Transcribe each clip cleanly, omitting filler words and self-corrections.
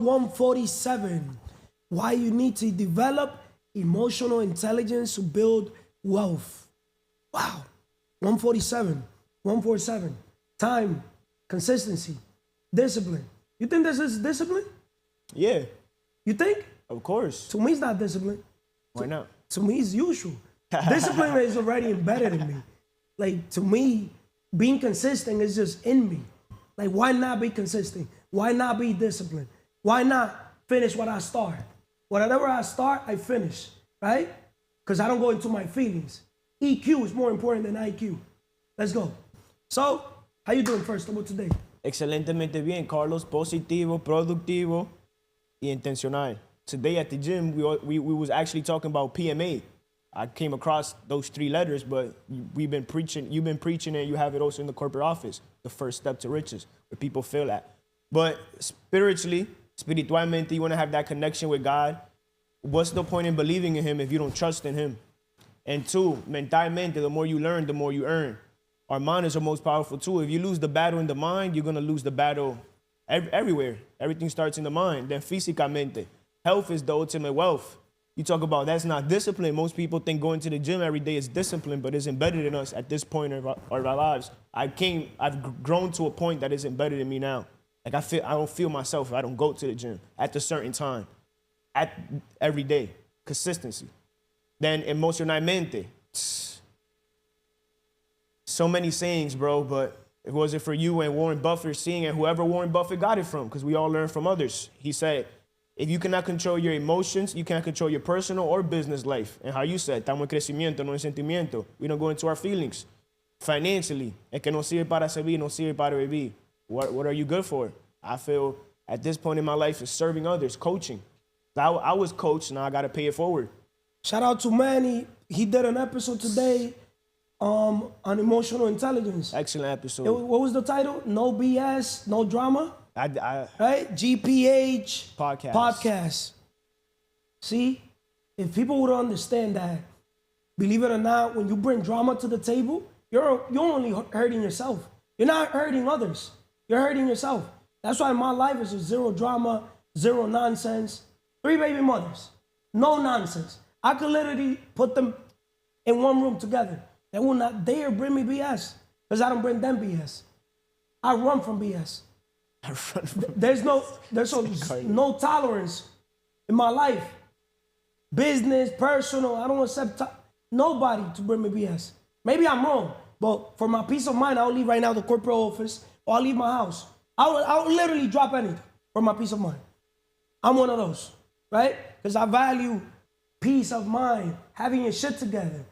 147. Why you need to develop emotional intelligence to build wealth. Wow. 147. 147. Time, consistency, discipline. You think this is discipline? Yeah, You think? of course. To me, it's not discipline. Why not? To me, it's usual. Discipline is already embedded in me. Like, to me, being consistent is just in me. Like, why not be consistent? Why not be disciplined? Why not finish what I start? Whatever I start, I finish, right? Because I don't go into my feelings. EQ is more important than IQ. Let's go. So, how you doing first of all today? Excelentemente bien, Carlos. Positivo, productivo, y intencional. Today at the gym, we was actually talking about PMA. I came across those three letters, but you've been preaching, and you have it also in the corporate office, the first step to riches, where people feel that. But spiritualmente, you want to have that connection with God. What's the point in believing in him if you don't trust in him? And two, mentalmente, the more you learn, the more you earn. Our mind is our most powerful tool. If you lose the battle in the mind, you're going to lose the battle everywhere. Everything starts in the mind. Then físicamente, health is the ultimate wealth. You talk about that's not discipline. Most people think going to the gym every day is discipline, but it's embedded in us at this point of our lives. I've grown to a point that is embedded in me now. Like I don't feel myself if I don't go to the gym at a certain time, every day. Consistency. Then emocionalmente. So many sayings, bro, but it wasn't for you and Warren Buffett seeing and whoever Warren Buffett got it from, because we all learn from others. He said, if you cannot control your emotions, you can't control your personal or business life. And how you said, estamos en crecimiento, no en sentimiento. We don't go into our feelings. Financially, el que no sirve para servir, no sirve para vivir. What are you good for? I feel at this point in my life is serving others, coaching. I was coached, now I got to pay it forward. Shout out to Manny. He did an episode today on emotional intelligence. Excellent episode. What was the title? No BS, no drama. Right? GPH Podcast. See, if people would understand that, believe it or not, when you bring drama to the table, you're only hurting yourself. You're not hurting others. You're hurting yourself. That's why my life is zero drama, zero nonsense. 3 baby mothers, no nonsense. I could literally put them in one room together. They will not dare bring me BS because I don't bring them BS. I run from BS. There's no tolerance in my life. Business, personal, I don't accept nobody to bring me BS. Maybe I'm wrong, but for my peace of mind, I'll leave right now the corporate office or I'll leave my house. I'll literally drop anything for my peace of mind. I'm one of those, right? Because I value peace of mind, having your shit together.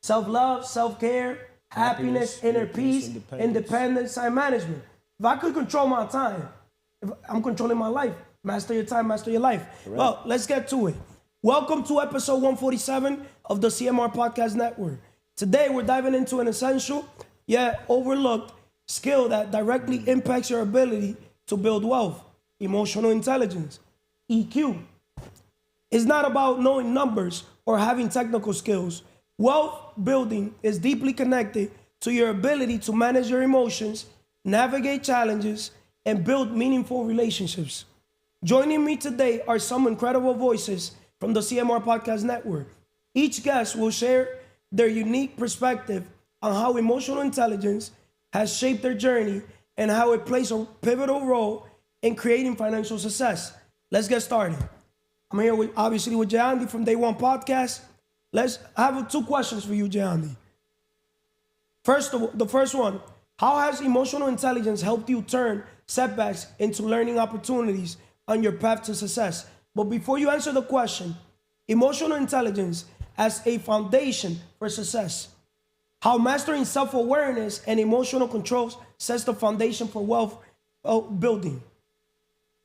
Self-love, self-care, happiness, inner peace, independence, time management. If I could control my time, if I'm controlling my life. Master your time, master your life. Correct. Well, let's get to it. Welcome to episode 147 of the CMR Podcast Network. Today, we're diving into an essential, yet overlooked skill that directly impacts your ability to build wealth, emotional intelligence, EQ. It's not about knowing numbers or having technical skills. Wealth building is deeply connected to your ability to manage your emotions, navigate challenges, and build meaningful relationships. Joining me today are some incredible voices from the CMR Podcast Network. Each guest will share their unique perspective on how emotional intelligence has shaped their journey and how it plays a pivotal role in creating financial success. Let's get started. I'm here with Jeandy from Day One Podcast. I have 2 questions for you, Jeandy. The first one, how has emotional intelligence helped you turn setbacks into learning opportunities on your path to success? But before you answer the question, emotional intelligence as a foundation for success. How mastering self-awareness and emotional controls sets the foundation for wealth building.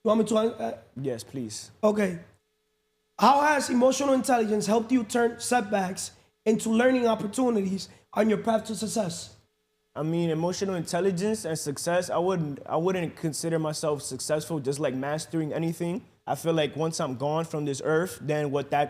You want me to? Yes, please. Okay. How has emotional intelligence helped you turn setbacks into learning opportunities on your path to success? I mean, emotional intelligence and success, I wouldn't consider myself successful just like mastering anything. I feel like once I'm gone from this earth, then what I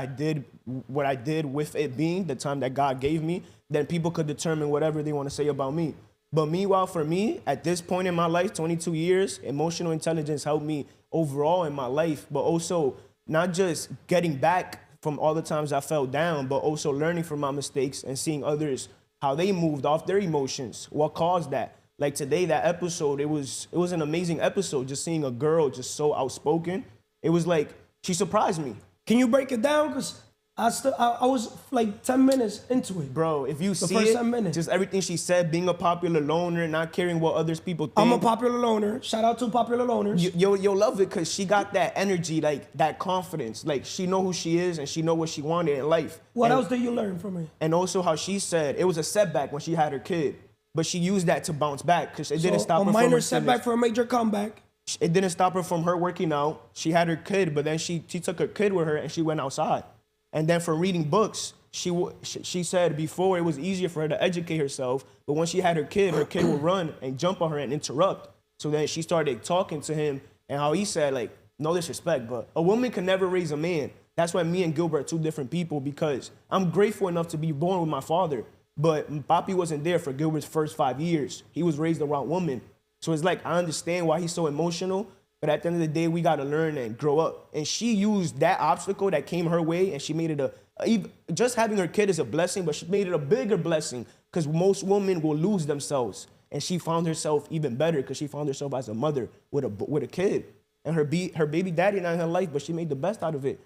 did with it being, the time that God gave me, then people could determine whatever they want to say about me. But meanwhile, for me, at this point in my life, 22 years, emotional intelligence helped me overall in my life, but also not just getting back from all the times I fell down, but also learning from my mistakes and seeing others, how they moved off their emotions, what caused that. Like today, that episode, it was an amazing episode, just seeing a girl just so outspoken. It was like, she surprised me. Can you break it down? Because I was like 10 minutes into it. Bro, if you see first it, 10 minutes. just everything she said, being a popular loner, not caring what others people think. I'm a popular loner. Shout out to popular loners. You'll love it because she got that energy, like that confidence. Like she know who she is and she know what she wanted in life. What else did you learn from it? And also how she said it was a setback when she had her kid, but she used that to bounce back because it didn't stop her from a minor setback for a major comeback. It didn't stop her from her working out. She had her kid, but then she took her kid with her and she went outside. And then from reading books, she said before it was easier for her to educate herself, but when she had her kid would run and jump on her and interrupt. So then she started talking to him and how he said, like, no disrespect, but a woman can never raise a man. That's why me and Gilbert are two different people, because I'm grateful enough to be born with my father, but Papi wasn't there for Gilbert's first 5 years. He was raised around women. So it's like, I understand why he's so emotional, but at the end of the day, we got to learn and grow up. And she used that obstacle that came her way, and she made it just having her kid is a blessing, but she made it a bigger blessing because most women will lose themselves. And she found herself even better because she found herself as a mother with a kid. And her baby daddy not in her life, but she made the best out of it.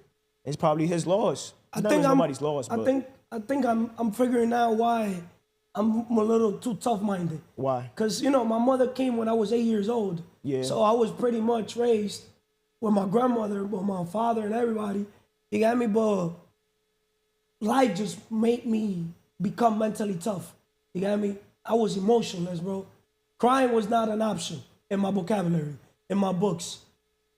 It's probably his loss. I think nobody's loss. But I think I'm figuring out why I'm a little too tough-minded. Why? Because, my mother came when I was 8 years old. Yeah. So I was pretty much raised with my grandmother, with my father and everybody. You got me? But life just made me become mentally tough. You got me? I was emotionless, bro. Crying was not an option in my vocabulary, in my books.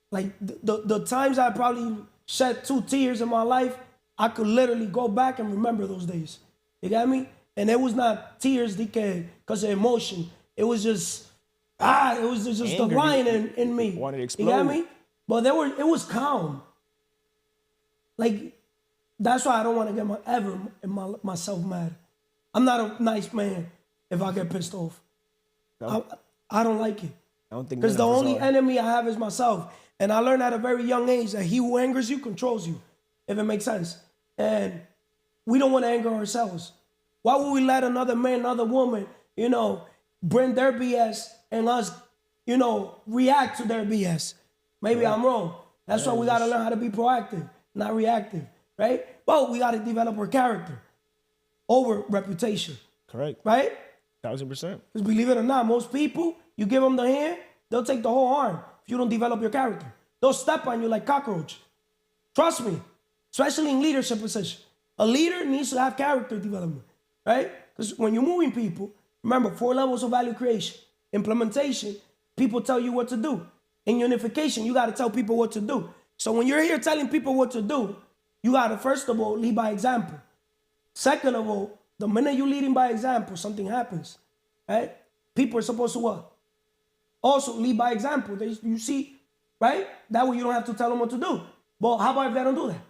Like, the times I probably shed 2 tears in my life, I could literally go back and remember those days. You got me? And it was not tears because of emotion. It was just, it was just the lion in me. Wanted to explode. You got me? But it was calm. Like, that's why I don't want to get myself mad. I'm not a nice man if I get pissed off. No. I don't like it. I don't think because the only enemy I have is myself. And I learned at a very young age that he who angers you controls you, if it makes sense. And we don't want to anger ourselves. Why would we let another man, another woman, bring their BS and us, react to their BS? Maybe I'm wrong. That's why we got to learn how to be proactive, not reactive, right? But we got to develop our character over reputation. Correct. Right? 1000%. Because believe it or not, most people, you give them the hand, they'll take the whole arm if you don't develop your character. They'll step on you like cockroach. Trust me, especially in leadership position. A leader needs to have character development, right? Because when you're moving people, remember 4 levels of value creation. Implementation, people tell you what to do. In unification, you got to tell people what to do. So when you're here telling people what to do, you got to, first of all, lead by example. Second of all, the minute you're leading by example, something happens, right? People are supposed to what? Also lead by example. You see, right? That way you don't have to tell them what to do. But how about if they don't do that?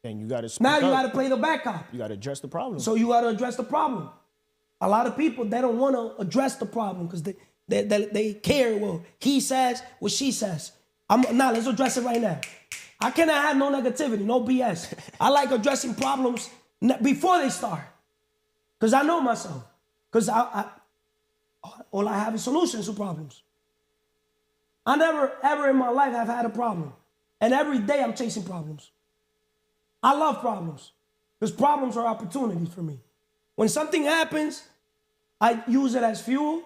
Then you got to Now you got to play the bad cop. You got to address the problem. So you got to address the problem. A lot of people, they don't want to address the problem because they care what he says, what she says. Let's address it right now. I cannot have no negativity, no BS. I like addressing problems before they start. Because I know myself. Because all I have is solutions to problems. I never, ever in my life have had a problem. And every day I'm chasing problems. I love problems. Because problems are opportunities for me. When something happens, I use it as fuel.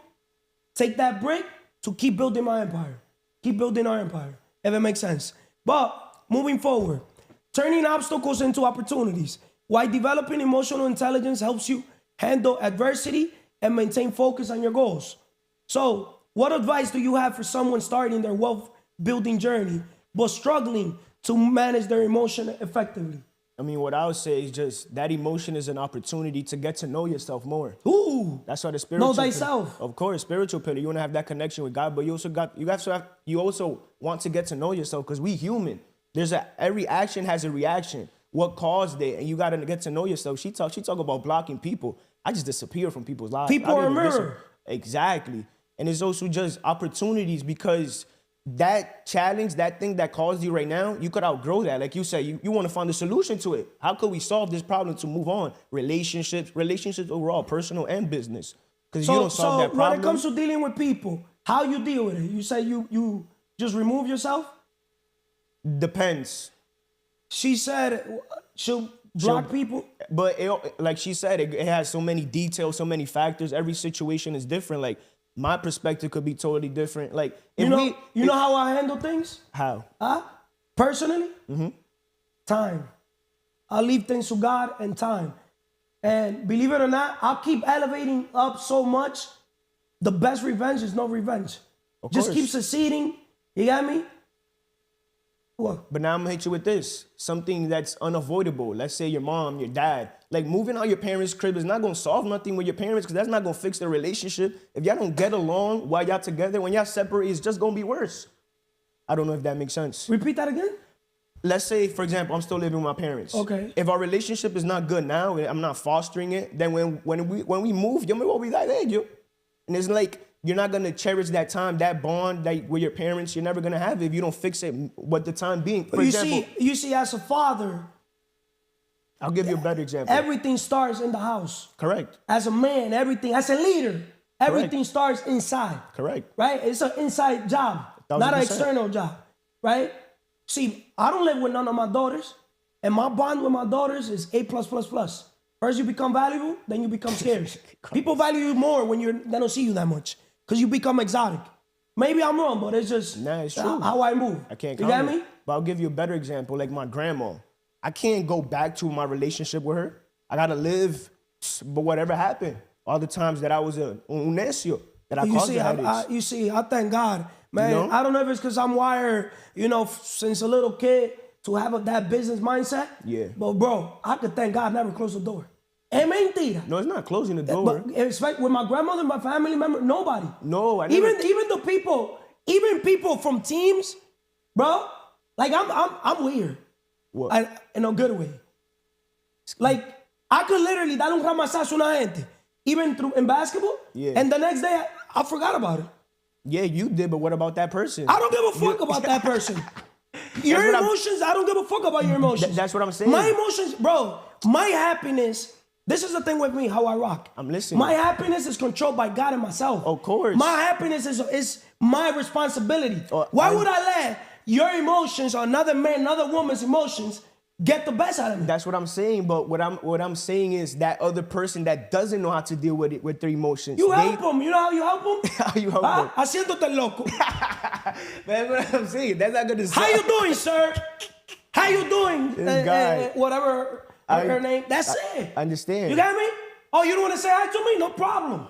Take that brick to keep building my empire. Keep building our empire, if it makes sense. But moving forward, turning obstacles into opportunities. Why developing emotional intelligence helps you handle adversity and maintain focus on your goals. So, what advice do you have for someone starting their wealth building journey but struggling to manage their emotion effectively? I mean, what I would say is just that emotion is an opportunity to get to know yourself more. Ooh. That's why the spiritual know thyself. Of course, spiritual pillar. You want to have that connection with God, but you also want to get to know yourself because we human. Every action has a reaction. What caused it? And you got to get to know yourself. She talk about blocking people. I just disappear from people's lives. People are a mirror. Exactly. And it's also just opportunities because that challenge, that thing that caused you right now, you could outgrow that. Like you said, you want to find a solution to it. How could we solve this problem to move on? Relationships overall, personal and business. Because you don't solve that problem. When it comes to dealing with people, how you deal with it? You say you just remove yourself? Depends. She said she'll block people. But like she said, it has so many details, so many factors. Every situation is different. Like my perspective could be totally different. Like you know how I handle things? How? Personally? Time. I leave things to God and time. And believe it or not, I'll keep elevating up so much. The best revenge is no revenge. Just keep succeeding. You got me? What? But now I'm gonna hit you with this. Something that's unavoidable. Let's say your mom, your dad. Like moving out your parents' crib is not gonna solve nothing with your parents because that's not gonna fix the relationship. If y'all don't get along while y'all together, when y'all separate, it's just gonna be worse. I don't know if that makes sense. Repeat that again? Let's say, for example, I'm still living with my parents. Okay. If our relationship is not good now, and I'm not fostering it, then when we move, yo me voy a olvidar de ello. And it's like, you're not going to cherish that time, that bond that with your parents. You're never going to have it if you don't fix it with the time being. For example, you see, as a father, I'll give you a better example. Everything starts in the house. Correct. As a man, everything, as a leader, everything starts inside. Correct. Right? It's an inside job, 1,000%. not an external job. Right? See, I don't live with none of my daughters, and my bond with my daughters is A+++. First you become valuable, then you become scarce. People value you more when they don't see you that much. Because you become exotic. Maybe I'm wrong, but it's just it's true. How I move. I can't You got me? But I'll give you a better example, like my grandma. I can't go back to my relationship with her. I gotta live, but whatever happened, all the times that I was un necio, that I caused the headaches. You see, I thank God, man. You know? I don't know if it's because I'm wired, since a little kid to have that business mindset. Yeah. But bro, I could thank God never closed the door. Es mentira. No, it's not closing the door. But with my grandmother, my family member, nobody. No, I never. Even the people, even people from teams, bro. Like I'm weird. What? In a good way. Like I could literally dar un ramazazo a una gente, even in basketball. Yeah. And the next day I forgot about it. Yeah, you did, but what about that person? I don't give a fuck about that person. Your emotions, I don't give a fuck about your emotions. That's what I'm saying. My emotions, bro. My happiness. This is the thing with me, how I rock. I'm listening. My happiness is controlled by God and myself. Of course. My happiness is my responsibility. Why would I let your emotions or another man, another woman's emotions get the best out of me? That's what I'm saying. But what I'm saying is that other person that doesn't know how to deal with it, with their emotions. You help them. You know how you help them? How you help them? Haciéndote loco. That's what I'm saying. That's not gonna. How you doing, sir? How you doing? This guy. Whatever her name. That's it. I understand. You got me? Oh, you don't want to say hi to me? No problem.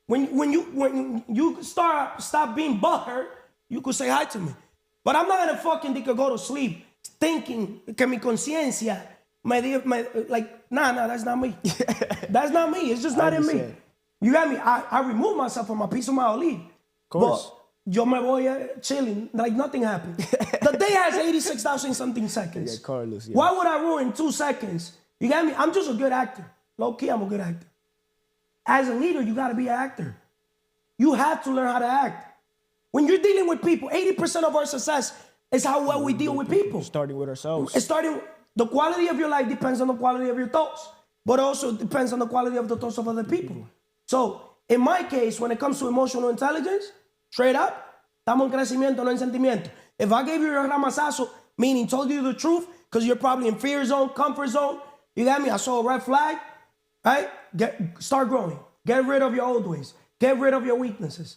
When you stop being butthurt, you could say hi to me. But I'm not gonna fucking go to sleep thinking que mi conciencia nah, that's not me. That's not me. It's just not in me. You got me? I remove myself from my piece of my olive. Of course. But yo me voy chilling like nothing happened. The day has 86,000 something seconds. Yeah, Carlos. Yeah. Why would I ruin 2 seconds? You got me? I'm just a good actor. Low key, I'm a good actor. As a leader, you gotta be an actor. You have to learn how to act. When you're dealing with people, 80% of our success is how well we deal with people. Starting with ourselves. The quality of your life depends on the quality of your thoughts, but also depends on the quality of the thoughts of other people. So, in my case, when it comes to emotional intelligence, straight up, estamos en crecimiento, no en sentimiento. If I gave you a ramazazo, meaning told you the truth, because you're probably in fear zone, comfort zone, you got me? I saw a red flag, right? Start growing. Get rid of your old ways. Get rid of your weaknesses.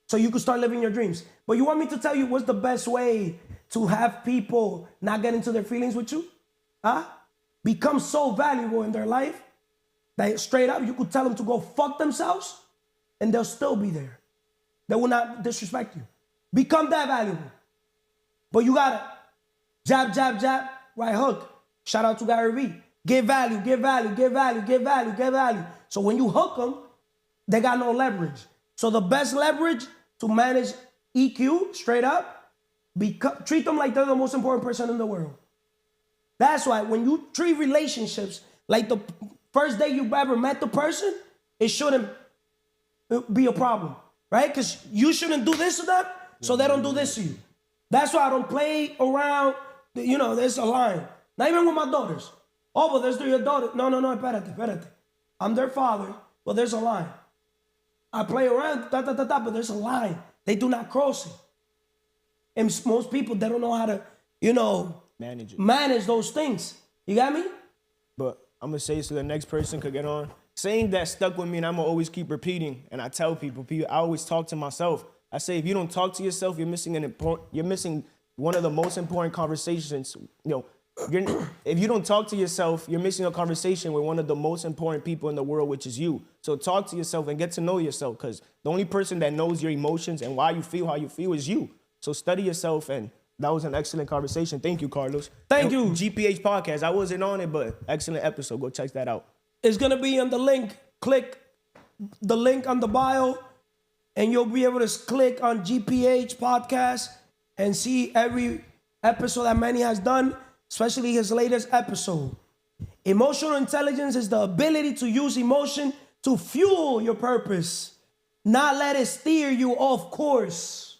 So you can start living your dreams. But you want me to tell you what's the best way to have people not get into their feelings with you? Become so valuable in their life that straight up you could tell them to go fuck themselves and they'll still be there. They will not disrespect you. Become that valuable. But you gotta jab, jab, jab, right hook. Shout out to Gary Vee. Give value, give value, give value, give value, give value. So when you hook them, they got no leverage. So the best leverage to manage EQ, straight up, treat them like they're the most important person in the world. That's why when you treat relationships like the first day you've ever met the person, it shouldn't be a problem, right? Because you shouldn't do this to them, so they don't do this to you. That's why I don't play around. You know, there's a line. Not even with my daughters. Oh, but there's your daughter. No, espérate. I'm their father, but there's a line. I play around, but there's a line. They do not cross it. And most people, they don't know how to, manage those things. You got me? But I'm going to say so the next person could get on. Saying that stuck with me, and I'm going to always keep repeating. And I tell people, I always talk to myself. I say, if you don't talk to yourself, you're missing one of the most important conversations. If you don't talk to yourself, you're missing a conversation with one of the most important people in the world, which is you. So talk to yourself and get to know yourself, because the only person that knows your emotions and why you feel how you feel is you. So study yourself, and that was an excellent conversation. Thank you, Carlos. Thank you. GPH Podcast. I wasn't on it, but excellent episode. Go check that out. It's going to be on the link. Click the link on the bio, and you'll be able to click on GPH Podcast and see every episode that Manny has done, especially his latest episode. Emotional intelligence is the ability to use emotion to fuel your purpose, not let it steer you off course.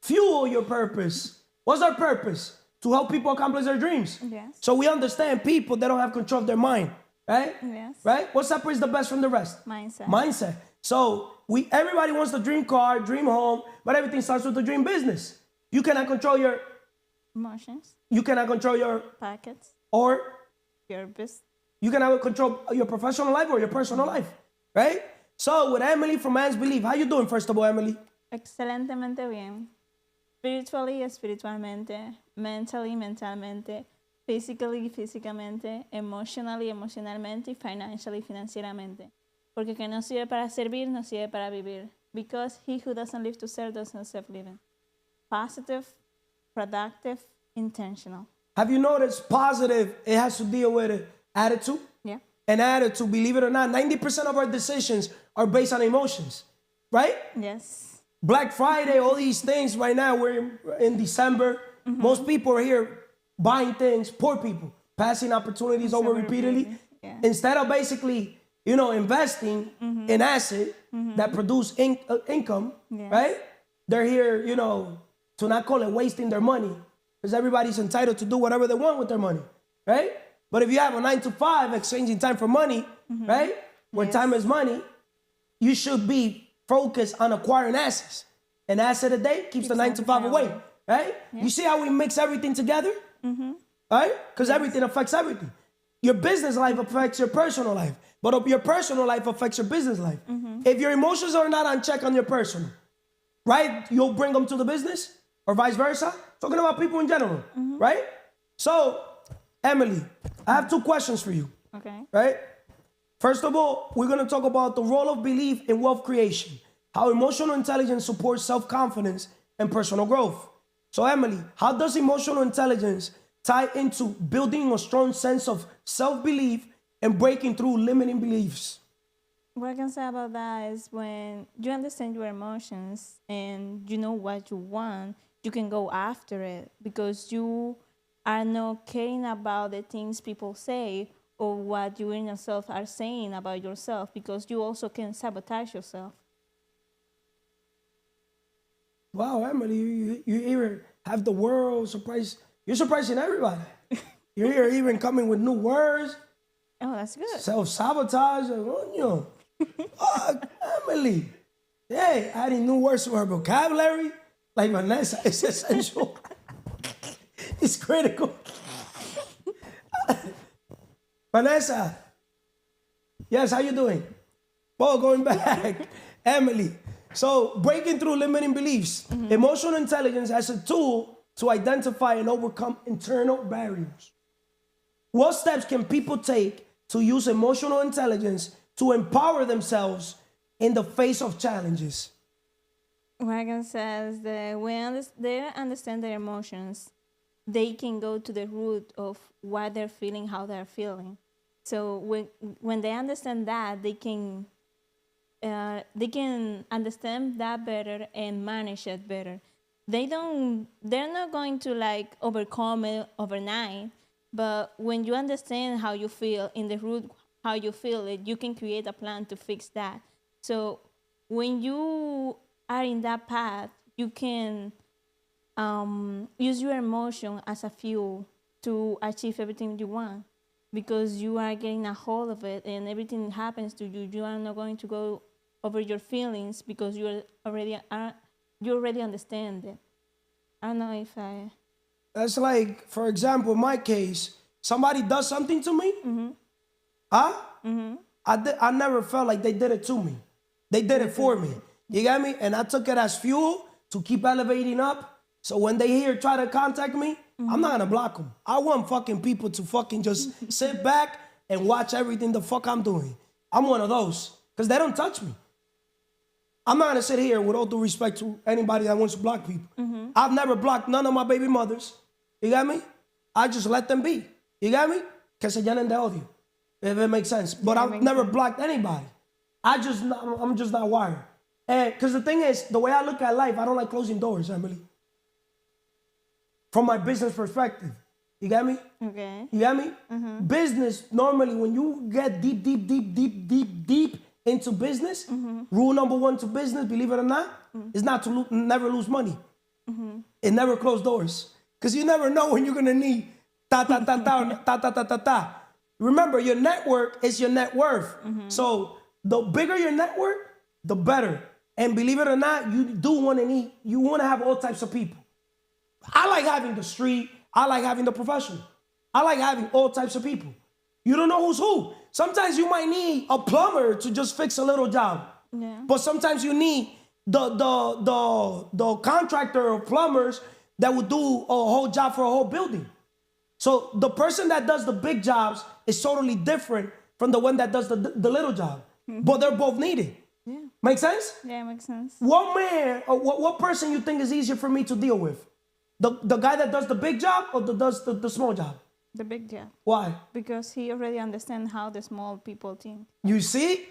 Fuel your purpose. What's our purpose? To help people accomplish their dreams. Yes. So we understand people, they don't have control of their mind, right? Yes. Right? What separates the best from the rest? Mindset. So everybody wants the dream car, dream home, but everything starts with the dream business. You cannot control your emotions. You cannot control your pockets. Or your business. You cannot control your professional life or your personal life, right? So with Emely from Man's Belief, how you doing, first of all, Emely? Excelentemente bien. Spiritually, espiritualmente. Mentally, mentalmente. Physically, físicamente. Emotionally, emocionalmente. Financially, financieramente. Porque que no sirve para servir, no sirve para vivir. Because he who doesn't live to serve doesn't serve living. Positive, productive, intentional. Have you noticed positive, it has to deal with attitude? Yeah. And attitude, believe it or not, 90% of our decisions are based on emotions, right? Yes. Black Friday, all these things right now, we're in December. Mm-hmm. Most people are here buying things, poor people, passing opportunities over repeatedly. Yeah. Instead of basically, investing in asset that produce income, yes. Right? They're here, to not call it wasting their money, because everybody's entitled to do whatever they want with their money, right? But if you have a 9-to-5 exchanging time for money, right? Where time is money, you should be focused on acquiring assets. An asset a day keeps the 9-to-5 away, right? Yeah. You see how we mix everything together, right? Because everything affects everything. Your business life affects your personal life, but your personal life affects your business life. If your emotions are not on check on your personal, right? You'll bring them to the business, or vice versa. Talking about people in general, right? So, Emely, I have 2 questions for you. Okay. Right? First of all, we're going to talk about the role of belief in wealth creation, how emotional intelligence supports self-confidence and personal growth. So, Emely, how does emotional intelligence tie into building a strong sense of self-belief and breaking through limiting beliefs? What I can say about that is when you understand your emotions and you know what you want, you can go after it because you are not caring about the things people say or what you in yourself are saying about yourself, because you also can sabotage yourself. Wow, Emely, you even have the world surprise. You're surprising everybody. You're here even coming with new words. Oh, that's good. Self-sabotage. Oh, Emely. Hey, adding new words to her vocabulary, like Vanessa, is essential. It's critical. Vanessa. Yes, how you doing? Oh, going back. Emely. So, breaking through limiting beliefs. Emotional intelligence as a tool to identify and overcome internal barriers. What steps can people take to use emotional intelligence to empower themselves in the face of challenges? What I can say is that when they understand their emotions, they can go to the root of what they're feeling, how they're feeling. So when they understand that, they can understand that better and manage it better. They're not going to overcome it overnight, but when you understand how you feel in the root, how you feel it, you can create a plan to fix that. So when you are in that path, you can use your emotion as a fuel to achieve everything you want, because you are getting a hold of it, and everything happens to you. You are not going to go over your feelings because you already understand it. I don't know if I. That's like, for example, in my case, somebody does something to me. I never felt like they did it to me. They did it for me. You get me? And I took it as fuel to keep elevating up. So when they try to contact me, I'm not gonna block them. I want fucking people to fucking just sit back and watch everything the fuck I'm doing. I'm one of those, because they don't touch me. I'm not gonna sit here with all due respect to anybody that wants to block people. I've never blocked none of my baby mothers. You got me? I just let them be. You got me? Que se llenen de odio, if it makes sense. But I've never blocked anybody. I'm just not wired. And because the thing is, the way I look at life, I don't like closing doors, Emely. From my business perspective. You got me? Okay. You got me? Business, normally, when you get deep into business, rule number one to business, believe it or not, is not to never lose money. And never close doors. Because you never know when you're going to need ta. Remember, your network is your net worth. So the bigger your network, the better. And believe it or not, you do want to need, you want to have all types of people. I like having the street. I like having the professional. I like having all types of people. You don't know who's who. Sometimes you might need a plumber to just fix a little job. Yeah. But sometimes you need the contractor of plumbers that would do a whole job for a whole building. So the person that does the big jobs is totally different from the one that does the little job. But they're both needed. Yeah. Make sense? Yeah, it makes sense. What man or what person you think is easier for me to deal with? The guy that does the big job or does the small job? The big job. Why? Because he already understands how the small people think. You see?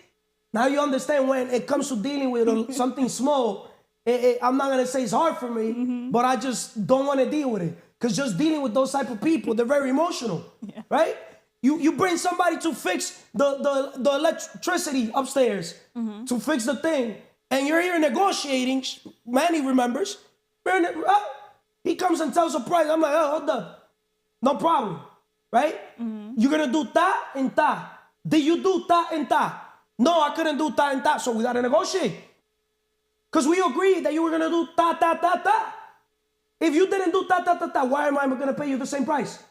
Now you understand when it comes to dealing with something small, I'm not going to say it's hard for me, but I just don't want to deal with it. Because just dealing with those type of people, they're very emotional, right? You bring somebody to fix the electricity upstairs, to fix the thing, and you're here negotiating. Manny remembers. He comes and tells a price. I'm like, oh, hold up. No problem, right? You're going to do ta and ta. Did you do ta and ta? No, I couldn't do ta and ta, so we got to negotiate. Because we agreed that you were going to do ta, ta, ta, ta. If you didn't do ta, ta, ta, ta, why am I going to pay you the same price?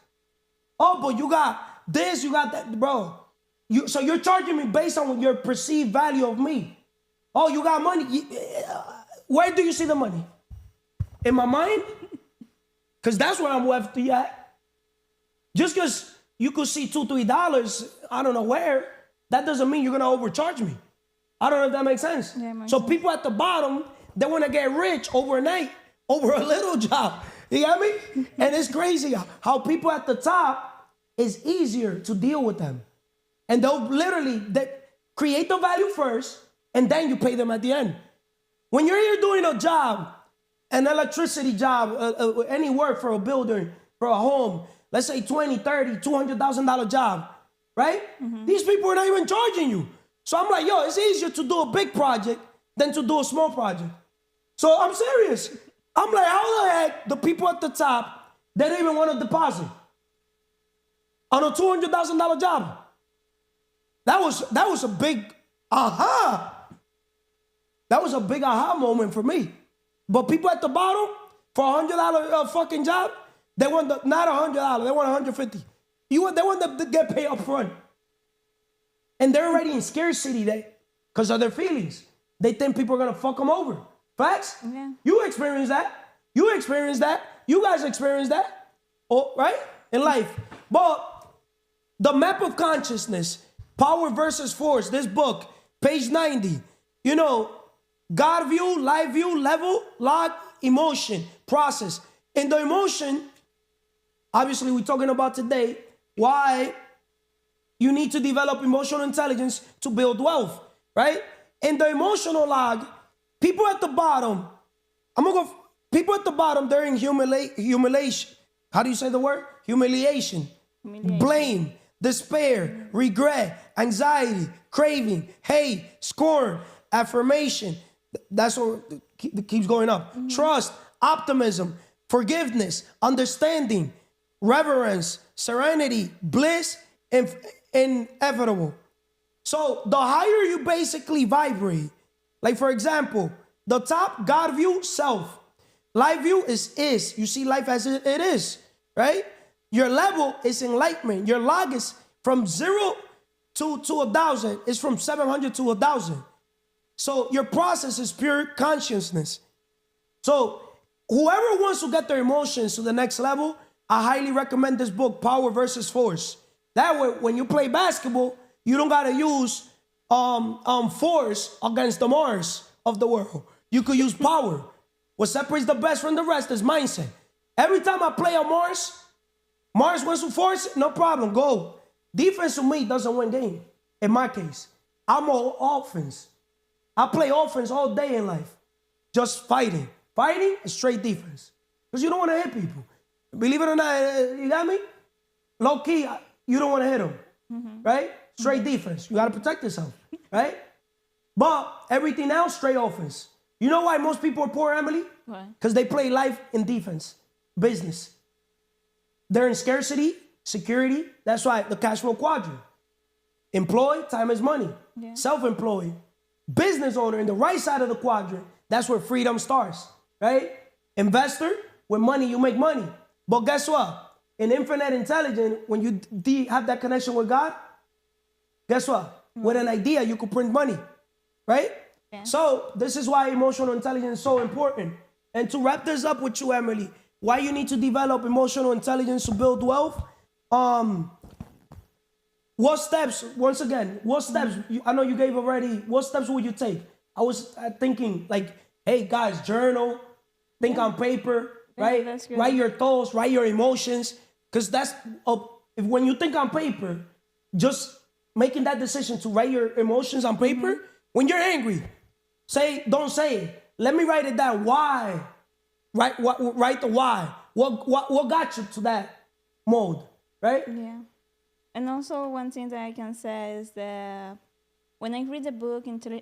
Oh, but you got this, you got that. Bro, so you're charging me based on your perceived value of me. Oh, you got money. Where do you see the money? In my mind? Because that's where I'm wealthy at. Just because you could see $2, $3, I don't know where, that doesn't mean you're going to overcharge me. I don't know if that makes sense. Yeah, makes so sense. People at the bottom, they want to get rich overnight over a little job. You got me? And it's crazy how people at the top, is easier to deal with them. And they'll literally create the value first, and then you pay them at the end. When you're here doing a job, an electricity job, any work for a builder, for a home, let's say $20,000, $30,000, $200,000 job, right? These people are not even charging you. So I'm like, yo, it's easier to do a big project than to do a small project. So I'm serious. I'm like, how the heck the people at the top, they don't even want to deposit on a $200,000 job? That was a big aha. That was a big aha moment for me. But people at the bottom, for $100 fucking job, they want not $100, they want $150. They want them to get paid up front. And they're already in scarcity because of their feelings. They think people are going to fuck them over. Facts? Yeah. You experience that. You experience that. You guys experience that. Oh, right? In life. But the map of consciousness, power versus force, this book, page 90. You know, God view, life view, level, log, emotion, process. In the emotion, obviously we're talking about today, why you need to develop emotional intelligence to build wealth, right? In the emotional log, people at the bottom, people at the bottom, they're in humiliation. How do you say the word? Humiliation. Blame, despair, regret, anxiety, craving, hate, scorn, affirmation. That's what, It keeps going up. Trust, optimism, forgiveness, understanding, reverence, serenity, bliss, and inevitable. So the higher you basically vibrate, like for example, the top, God view, self. Life view is. You see life as it is, right? Your level is enlightenment. Your log is from 0 to 1,000. It's from 700 to 1,000. So your process is pure consciousness. So whoever wants to get their emotions to the next level, I highly recommend this book, Power versus Force. That way, when you play basketball, you don't gotta use force against the Mars of the world. You could use power. What separates the best from the rest is mindset. Every time I play on Mars wants to force, no problem, go. Defense to me doesn't win game. In my case, I'm all offense. I play offense all day in life. Just fighting. Fighting is straight defense. Because you don't want to hit people. Believe it or not, you got me? Low key, you don't want to hit them. Right? Straight defense. You got to protect yourself. Right? But everything else, straight offense. You know why most people are poor, Emely? Why? Because they play life in defense. Business. They're in scarcity, security. That's why the cash flow quadrant. Employed, time is money. Yeah. Self-employed. Business owner in the right side of the quadrant. That's where freedom starts, right? Investor, with money, you make money. But guess what? In infinite intelligence, when you have that connection with God, guess what? With an idea, you could print money, right? Yeah. So this is why emotional intelligence is so important. And to wrap this up with you, Emely, why you need to develop emotional intelligence to build wealth? What steps, once again, I know you gave already, what steps would you take? I was thinking like, hey guys, journal, think on paper, right? That's good. Write your thoughts, write your emotions. Because that's, if when you think on paper, just making that decision to write your emotions on paper, when you're angry, don't say it. Let me write it down. Why? Write the why. What got you to that mode, right? Yeah. And also one thing that I can say is that when I read the book Emotional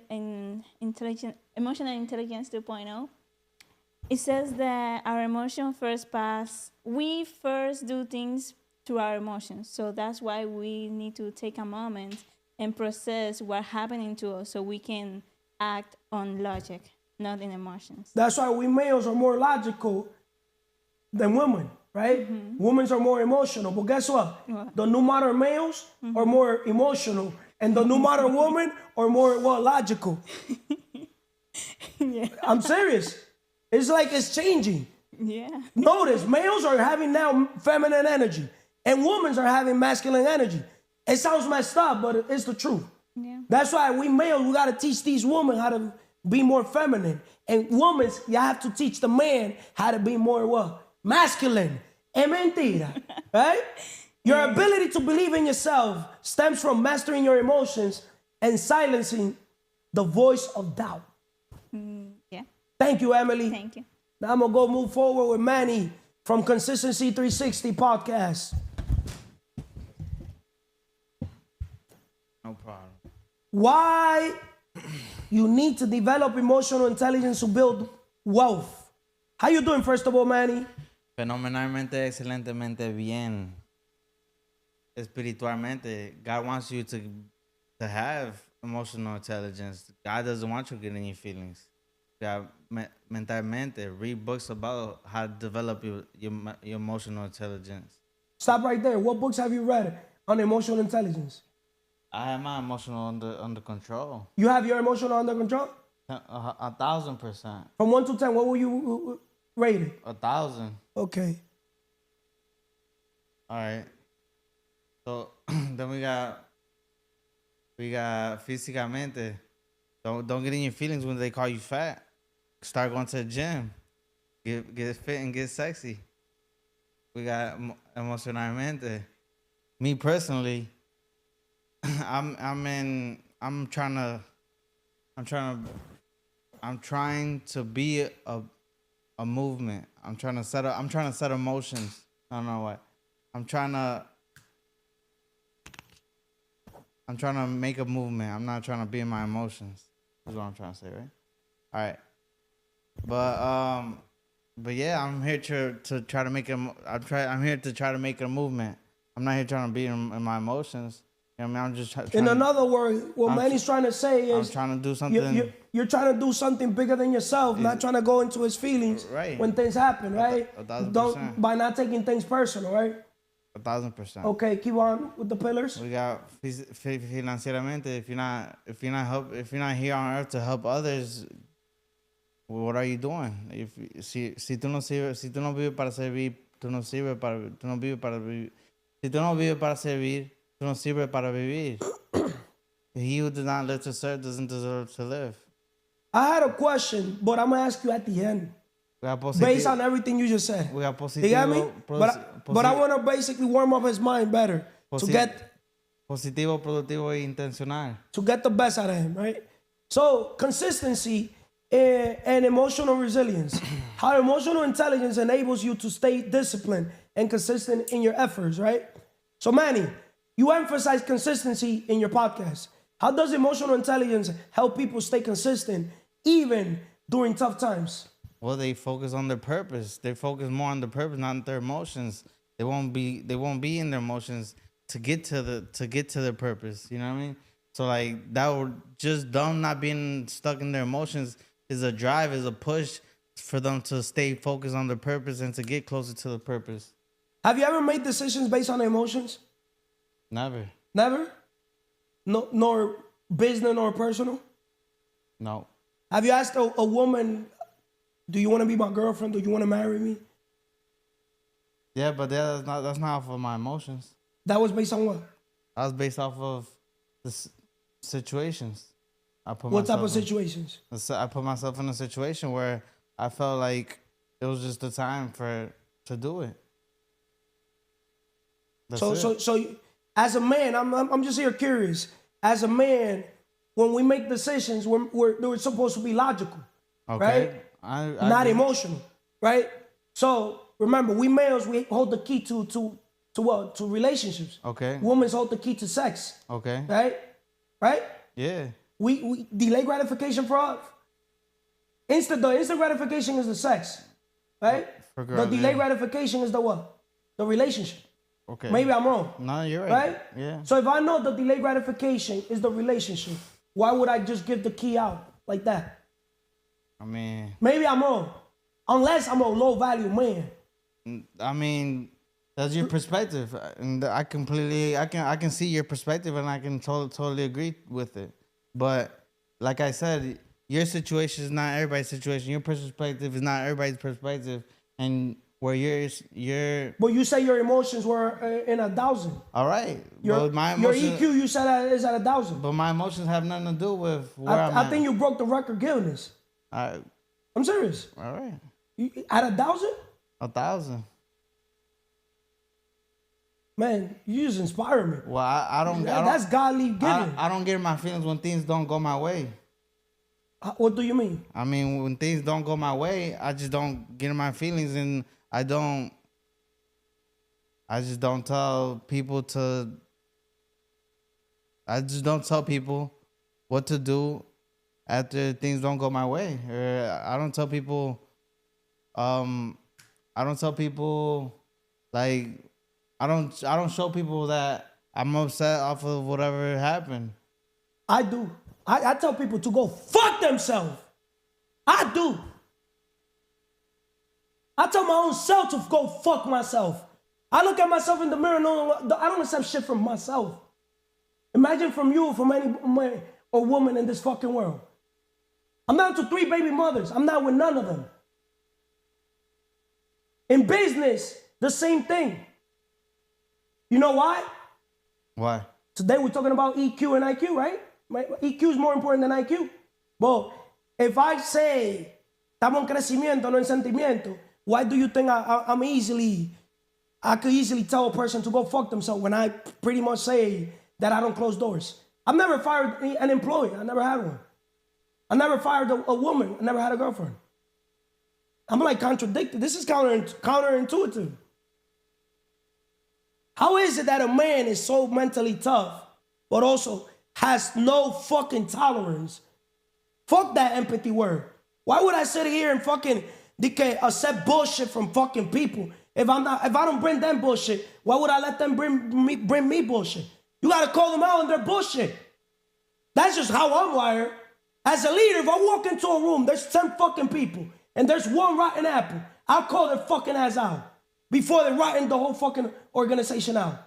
Intelligence 2.0, it says that our emotion first pass. We first do things through our emotions. So that's why we need to take a moment and process what's happening to us so we can act on logic, not in emotions. That's why we males are more logical than women, right? Women are more emotional. But guess what? The new modern males are more emotional, and the new modern women are more logical. Yeah. I'm serious. It's like it's changing. Yeah. Notice, males are having now feminine energy, and women are having masculine energy. It sounds messed up, but it's the truth. Yeah. That's why we males, we got to teach these women how to be more feminine. And women, you have to teach the man how to be more what? Masculine. Es mentira, right? Your ability to believe in yourself stems from mastering your emotions and silencing the voice of doubt. Yeah. Thank you, Emely. Thank you. Now I'm going to go move forward with Manny from Consistency 360 Podcast. No problem. Why you need to develop emotional intelligence to build wealth. How you doing, first of all, Manny? Fenomenalmente, excelentemente bien. Espiritualmente, God wants you to have emotional intelligence. God doesn't want you getting your feelings. God, mentalmente, read books about how to develop your emotional intelligence. Stop right there. What books have you read on emotional intelligence? I have my emotional under control. You have your emotional under control? 1,000%. From 1 to 10, what will you rate it? 1,000. Okay. All right. So then we got físicamente. Don't get in your feelings when they call you fat. Start going to the gym. Get fit and get sexy. We got emocionalmente. Me personally, I'm trying to be a movement. I'm trying to set emotions. I don't know what. I'm trying to make a movement. I'm not trying to be in my emotions. Is what I'm trying to say, right? All right. But yeah, I'm here to try to make I'm here to try to make a movement. I'm not here trying to be in my emotions. You know what I mean? I'm just trying. In another word, what Manny's trying to say is, I'm trying to do something. You're trying to do something bigger than yourself, not trying to go into his feelings when things happen, right? 1,000%. Don't by not taking things personal, right? 1,000%. Okay, keep on with the pillars. We got financieramente. If you're not here on earth to help others, what are you doing? Si tú no vives para servir, tú no vives para vivir. Si tú no vives para servir, tú no sirves para vivir. He who does not live to serve doesn't deserve to live. I had a question, but I'm gonna ask you at the end. Based on everything you just said. We got positivo, you get me? But I want to basically warm up his mind better to get positivo, productivo y intencional. To get the best out of him, right? So consistency and emotional resilience. How emotional intelligence enables you to stay disciplined and consistent in your efforts, right? So Manny, you emphasize consistency in your podcast. How does emotional intelligence help people stay consistent even during tough times? Well, they focus on their purpose. They focus more on the purpose, not on their emotions. They won't be in their emotions to get to their purpose. You know what I mean? So like that would just them not being stuck in their emotions is a drive, is a push for them to stay focused on their purpose and to get closer to the purpose. Have you ever made decisions based on emotions? Never. Never? No, nor business nor personal? No. Have you asked a woman, do you want to be my girlfriend? Do you want to marry me? Yeah, but that's not off of my emotions. That was based on what? That was based off of the situations. What type of situations? I put myself in a situation where I felt like it was just the time to do it. So as a man, I'm just here curious. As a man, when we make decisions, we're supposed to be logical, right? I not emotional, right? So remember, we males, we hold the key to what? To relationships. Okay. Women hold the key to sex. Okay. Right? Yeah. We delay gratification for us. The instant gratification is the sex, right? For girls, the delay gratification is the what? The relationship. Okay. Maybe I'm wrong. No, you're right. Right? Yeah. So if I know the delay gratification is the relationship, why would I just give the key out like that? I mean, maybe I'm wrong. Unless I'm a low value man. I mean, that's your perspective. And I can see your perspective and I can totally agree with it. But like I said, your situation is not everybody's situation. Your perspective is not everybody's perspective. And where your But you say your emotions were in 1,000. All right. Your EQ, you said is at 1,000. But my emotions have nothing to do with where I'm at. I think you broke the record Guinness. I'm serious. All right. At 1,000? 1,000. Man, you just inspire me. Well, I don't. That's godly giving. I don't get in my feelings when things don't go my way. What do you mean? I mean, when things don't go my way, I just don't get in my feelings, and I just don't tell people what to do after things don't go my way. Or I don't tell people like I don't show people that I'm upset off of whatever happened. I do. I tell people to go fuck themselves. I do. I tell my own self to go fuck myself. I look at myself in the mirror and I don't accept shit from myself. Imagine from you, from any man or woman in this fucking world. I'm down to 3 baby mothers. I'm not with none of them. In business, the same thing. You know why? Why? Today we're talking about EQ and IQ, right? EQ is more important than IQ. But if I say, estamos en crecimiento, no en sentimiento, why do you think I could easily tell a person to go fuck themselves when I pretty much say that I don't close doors? I've never fired an employee. I never had one. I never fired a woman. I never had a girlfriend. I'm like contradicted. This is counterintuitive. How is it that a man is so mentally tough, but also has no fucking tolerance? Fuck that empathy word. Why would I sit here and fucking accept bullshit from fucking people? If I don't bring them bullshit, why would I let them bring me bullshit? You gotta call them out on their bullshit. That's just how I'm wired. As a leader, if I walk into a room, there's 10 fucking people, and there's one rotten apple, I'll call their fucking ass out before they rotten the whole fucking organization out.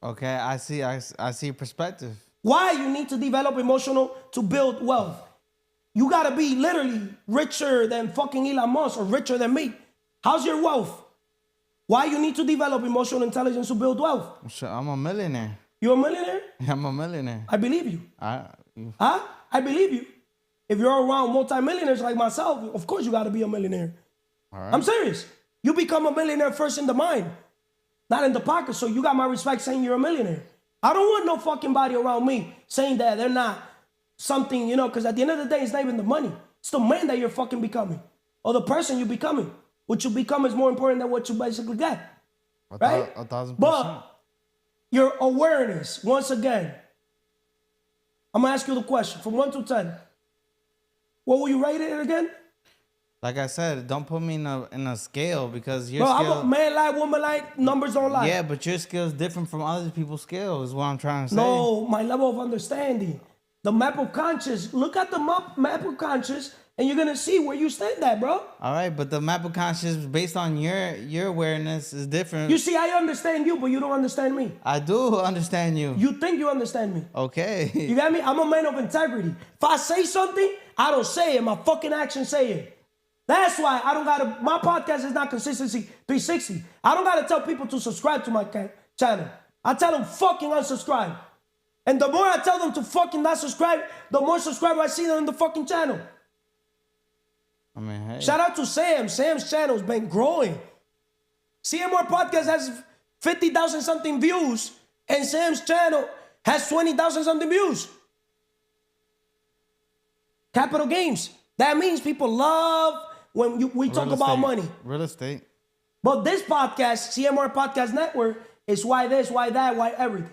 Okay, I see your perspective. Why you need to develop emotional to build wealth? You gotta be literally richer than fucking Elon Musk or richer than me. How's your wealth? Why you need to develop emotional intelligence to build wealth? I'm a millionaire. You a millionaire? I'm a millionaire. I believe you. I believe you. If you're around multimillionaires like myself, of course you gotta be a millionaire. All right. I'm serious. You become a millionaire first in the mind, not in the pocket. So you got my respect saying you're a millionaire. I don't want no fucking body around me saying that they're not something, because at the end of the day, it's not even the money. It's the man that you're fucking becoming or the person you're becoming. What you become is more important than what you basically get, right? 1,000%. But your awareness, once again, I'm going to ask you the question from 1 to 10. What will you rate it again? Like I said, don't put me in a scale because your skill... Bro, I'm a man like, woman like, numbers don't lie. Yeah, but your skill is different from other people's skill is what I'm trying to say. No, my level of understanding. The map of conscious. Look at the map of conscious and you're going to see where you stand at, bro. All right, but the map of conscious based on your awareness is different. You see, I understand you, but you don't understand me. I do understand you. You think you understand me. Okay. You got me? I'm a man of integrity. If I say something, I don't say it. My fucking actions say it. That's why I don't gotta, my podcast is not Consistency 360. I don't gotta tell people to subscribe to my channel. I tell them fucking unsubscribe. And the more I tell them to fucking not subscribe, the more subscribers I see them on the fucking channel. I mean, hey. Shout out to Sam. Sam's channel's been growing. CMR Podcast has 50,000 something views, and Sam's channel has 20,000 something views. Capital gains. That means people love when we talk about money. Real estate. But this podcast, CMR Podcast Network, is why this, why that, why everything.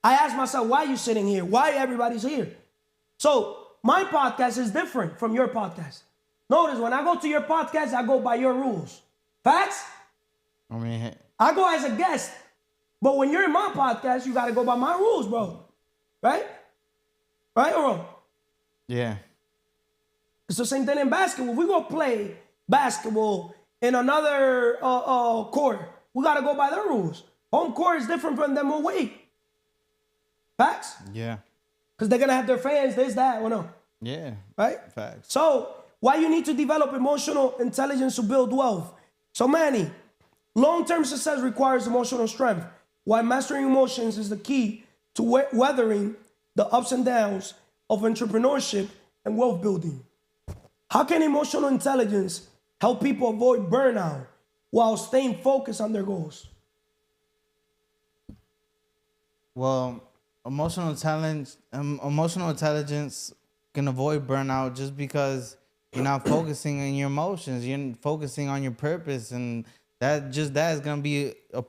I ask myself, why are you sitting here? Why everybody's here? So my podcast is different from your podcast. Notice when I go to your podcast, I go by your rules. Facts? I mean, I go as a guest. But when you're in my podcast, you got to go by my rules, bro. Right? Right or wrong? Yeah. It's the same thing in basketball. If we go play basketball in another court, we got to go by their rules. Home court is different from them away. Facts? Yeah. Because they're going to have their fans, this, that, or no. Yeah. Right? Facts. So, why you need to develop emotional intelligence to build wealth? So, Manny, long-term success requires emotional strength. Why mastering emotions is the key to weathering the ups and downs of entrepreneurship and wealth building. How can emotional intelligence help people avoid burnout while staying focused on their goals? Well, emotional intelligence can avoid burnout just because you're not focusing on your emotions. You're focusing on your purpose, and that is gonna be a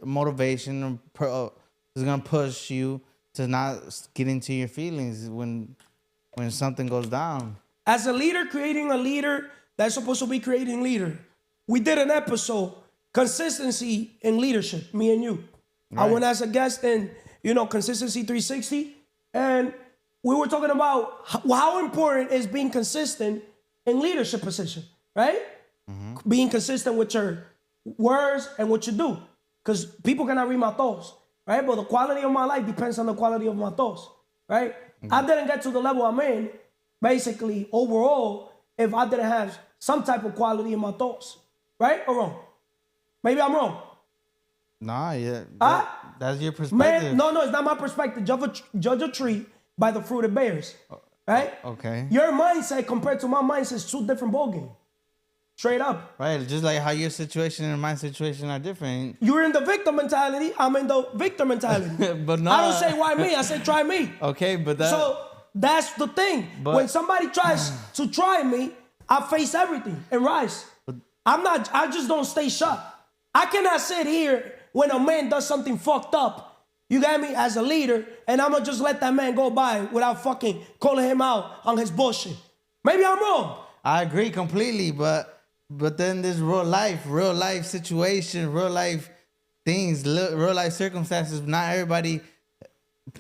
motivation. Is gonna push you to not get into your feelings when something goes down. As a leader, creating a leader that's supposed to be creating leader. We did an episode, Consistency in Leadership, me and you. Right. I went as a guest in, Consistency 360, and we were talking about how important is being consistent in leadership position, right? Mm-hmm. Being consistent with your words and what you do. Because people cannot read my thoughts, right? But the quality of my life depends on the quality of my thoughts, right? Mm-hmm. I didn't get to the level I'm in, basically, overall, if I didn't have some type of quality in my thoughts, right or wrong? Maybe I'm wrong. Nah, yeah. That's your perspective. Man, no, it's not my perspective. Judge a tree by the fruit it bears, right? Okay. Your mindset compared to my mindset is two different ballgames. Straight up. Right, just like how your situation and my situation are different. You're in the victim mentality. I'm in the victor mentality. But no. I don't say why me. I say try me. Okay, but that... So that's the thing. But when somebody tries to try me, I face everything and rise. I just don't stay shut. I cannot sit here when a man does something fucked up You got me? As a leader, and I'm gonna just let that man go by without fucking calling him out on his bullshit. Maybe I'm wrong. I agree completely, but then there's real life situation, real life things, real life circumstances. Not everybody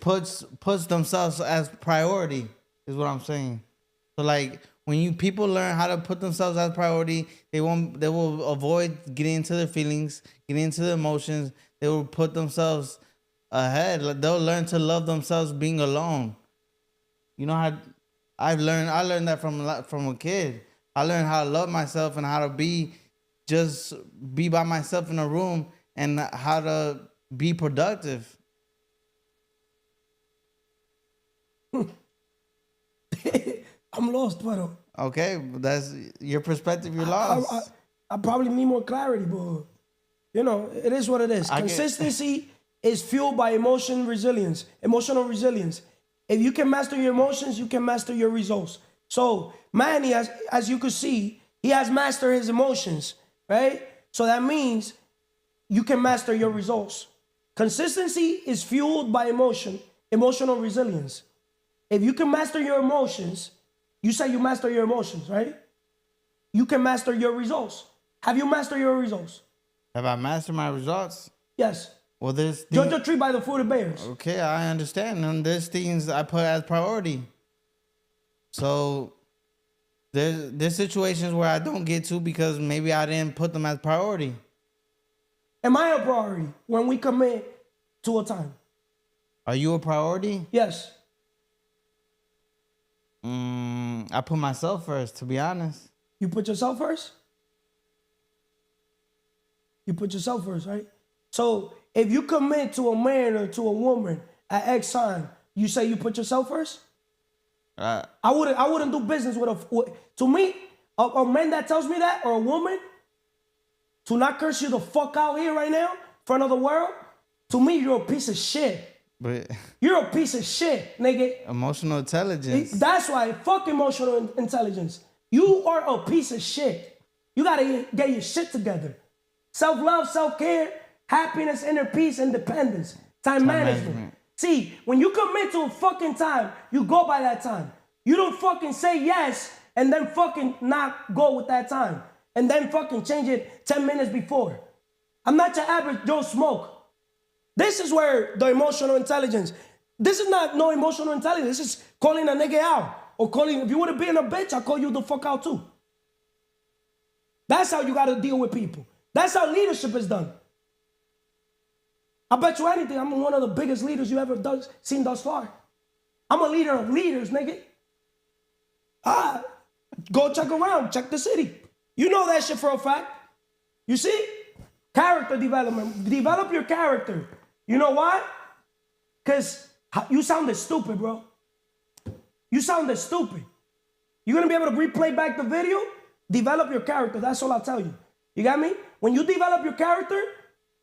puts themselves as priority, is what I'm saying. So like when people learn how to put themselves as priority, they will avoid getting into their feelings, getting into their emotions. They will put themselves ahead. They'll learn to love themselves being alone. You know how I learned that from a kid. I learned how to love myself and how to be by myself in a room and how to be productive. I'm lost, but okay, that's your perspective. You're lost. I probably need more clarity, but it is what it is. Consistency is fueled by emotional resilience. If you can master your emotions, you can master your results. So Manny, as you could see, he has mastered his emotions, right? So that means you can master your results. Consistency is fueled by emotional resilience. If you can master your emotions, you say you master your emotions, right? You can master your results. Have you mastered your results? Have I mastered my results? Yes. Well, there's judge a tree by the fruit it bears. Okay, I understand. And there's things I put as priority. So there's situations where I don't get to because maybe I didn't put them as priority. Am I a priority when we commit to a time? Are you a priority? Yes. I put myself first, to be honest. You put yourself first? You put yourself first, right? So if you commit to a man or to a woman at X time, you say you put yourself first? I wouldn't do business to me, a man that tells me that, or a woman, to not curse you the fuck out here right now in front of the world, to me, you're a piece of shit. But you're a piece of shit, nigga. Emotional intelligence. That's why, fuck emotional intelligence. You are a piece of shit. You gotta get your shit together. Self-love, self-care, happiness, inner peace, independence, time management. See, when you commit to a fucking time, you go by that time. You don't fucking say yes and then fucking not go with that time. And then fucking change it 10 minutes before. I'm not your average Joe Smoke. This is where the emotional intelligence, this is not no emotional intelligence. This is calling a nigga out. Or calling, if you would have been a bitch, I'll call you the fuck out too. That's how you got to deal with people. That's how leadership is done. I bet you anything, I'm one of the biggest leaders you ever seen thus far. I'm a leader of leaders, nigga. Go check around, check the city. You know that shit for a fact. You see? Character development. Develop your character. You know why? Because you sounded stupid, bro. You sounded stupid. You're going to be able to replay back the video? Develop your character. That's all I'll tell you. You got me? When you develop your character,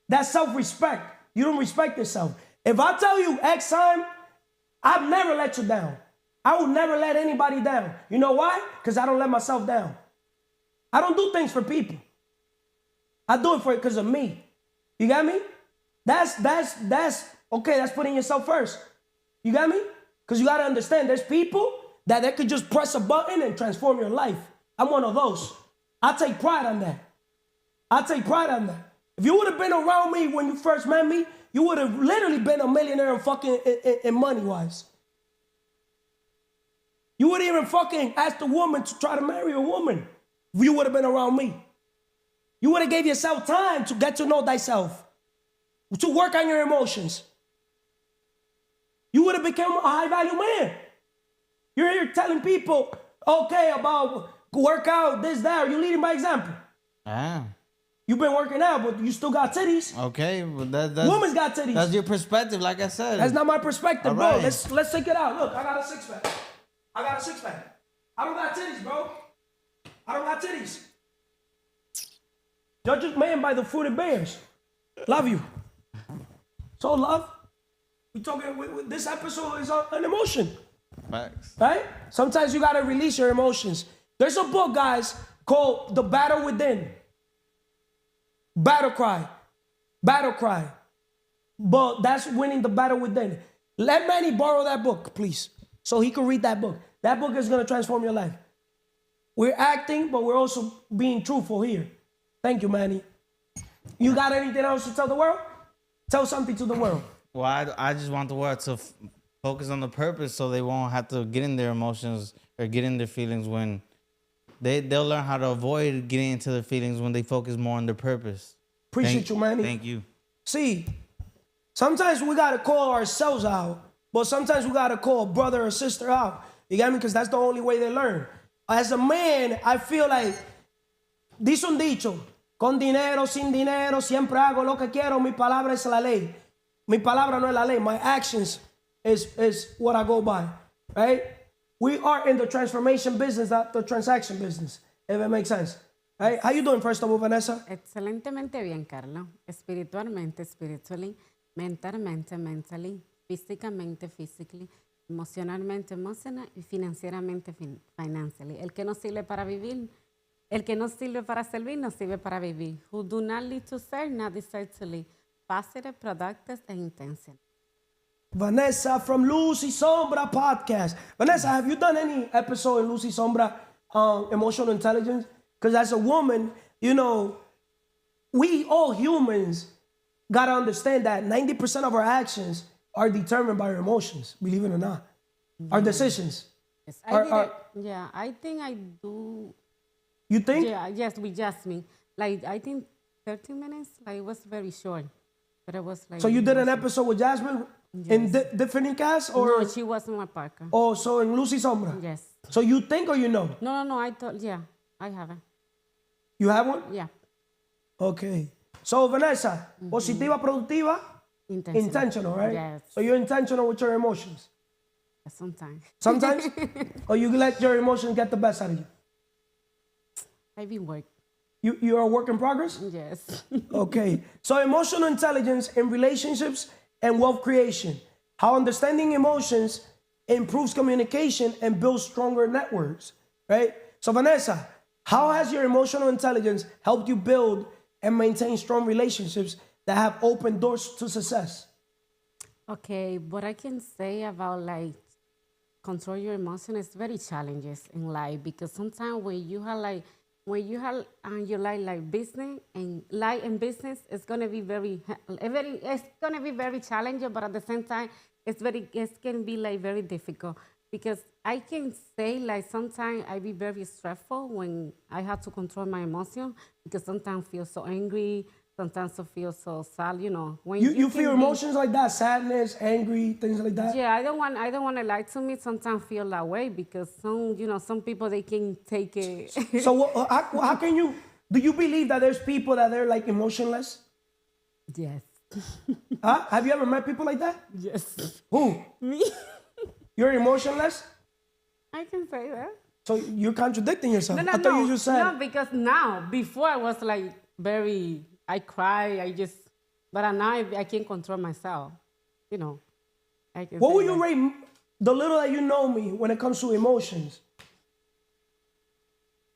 that's self-respect. You don't respect yourself. If I tell you X time, I've never let you down. I will never let anybody down. You know why? Because I don't let myself down. I don't do things for people. I do it because of me. You got me? That's okay, that's putting yourself first. You got me? Because you got to understand, there's people that they could just press a button and transform your life. I'm one of those. I take pride on that. If you would have been around me when you first met me, you would have literally been a millionaire in fucking in money-wise. You wouldn't even fucking ask a woman to try to marry a woman if you would have been around me. You would have gave yourself time to get to know thyself, to work on your emotions. You would have become a high-value man. You're here telling people, okay, about workout, this, that. You're leading by example. You've been working out, but you still got titties. Okay, but that's... Women's got titties. That's your perspective, like I said. That's not my perspective, all bro. Right. Let's take it out. Look, I got a six-pack. I don't got titties, bro. I don't got titties. Judge a man by the fruit it bears. Love you. So love. We talking. This episode is an emotion. Facts. Right? Sometimes you gotta release your emotions. There's a book, guys, called The Battle Within. Battle Cry. But that's winning the battle within. Let Manny borrow that book, please, so he can read that book. That book is going to transform your life. We're acting, but we're also being truthful here. Thank you, Manny. You got anything else to tell the world? Tell something to the world. Well, I just want the world to focus on the purpose so they won't have to get in their emotions or get in their feelings when they'll learn how to avoid getting into their feelings when they focus more on their purpose. Appreciate you, Manny. Thank you. See, sometimes we got to call ourselves out, but sometimes we got to call a brother or sister out. You get me? Because that's the only way they learn. As a man, I feel like, dice un dicho, con dinero, sin dinero, siempre hago lo que quiero, mi palabra es la ley. Mi palabra no es la ley. My actions is what I go by, right? We are in the transformation business, not the transaction business, if it makes sense. Right? How you doing, first of all, Vanessa? Excelentemente bien, Carlos. Espiritualmente, spiritually, mentalmente, mentally, físicamente, physically, emocionalmente, emotional, y financieramente, financially. El que no sirve para vivir, el que no sirve para servir, no sirve para vivir. Who do not live to serve, not desire to live. Positive, productive, and intentional. Vanessa from Lucy Sombra Podcast. Vanessa, have you done any episode in Lucy Sombra emotional intelligence? Because as a woman, you know, we all humans got to understand that 90% of our actions are determined by our emotions, believe it or not. Our decisions. Yes, I think I do. You think? Yeah, yes, with Jasmine. Like, I think 30 minutes, like, it was very short. But it was like... So you did an episode with Jasmine in different cast? Or? No, she was in my parka. Oh, so in Lucy Sombra? Yes. So you think or you know? No, I thought, yeah, I haven't. You have one? Yeah. Okay. So Vanessa, positiva, productiva? Intentional, right? Yes. So you're intentional with your emotions? Sometimes. Sometimes? Or you let your emotions get the best out of you? I've been working. You are a work in progress? Yes. Okay. So emotional intelligence in relationships and wealth creation. How understanding emotions improves communication and builds stronger networks, right? So Vanessa, how has your emotional intelligence helped you build and maintain strong relationships that have opened doors to success? Okay, what I can say about like control your emotions is very challenges in life because sometimes when you have your life like business and life and business, it's gonna be very challenging, but at the same time, it can be like very difficult because I can say like sometimes I be very stressful when I have to control my emotion because sometimes I feel so angry, sometimes I feel so sad, you know. When you feel emotions like that, sadness, angry, things like that? Yeah, I don't want to lie to me. Sometimes I feel that way because some people, they can take it. So how can you, do you believe that there's people that they're like emotionless? Yes. Huh? Have you ever met people like that? Yes. Who? Me. You're emotionless? I can say that. So you're contradicting yourself. No, I thought you just said. No, because before I was like I cry, but now I can control myself, you know. What would you rate the little that you know me when it comes to emotions?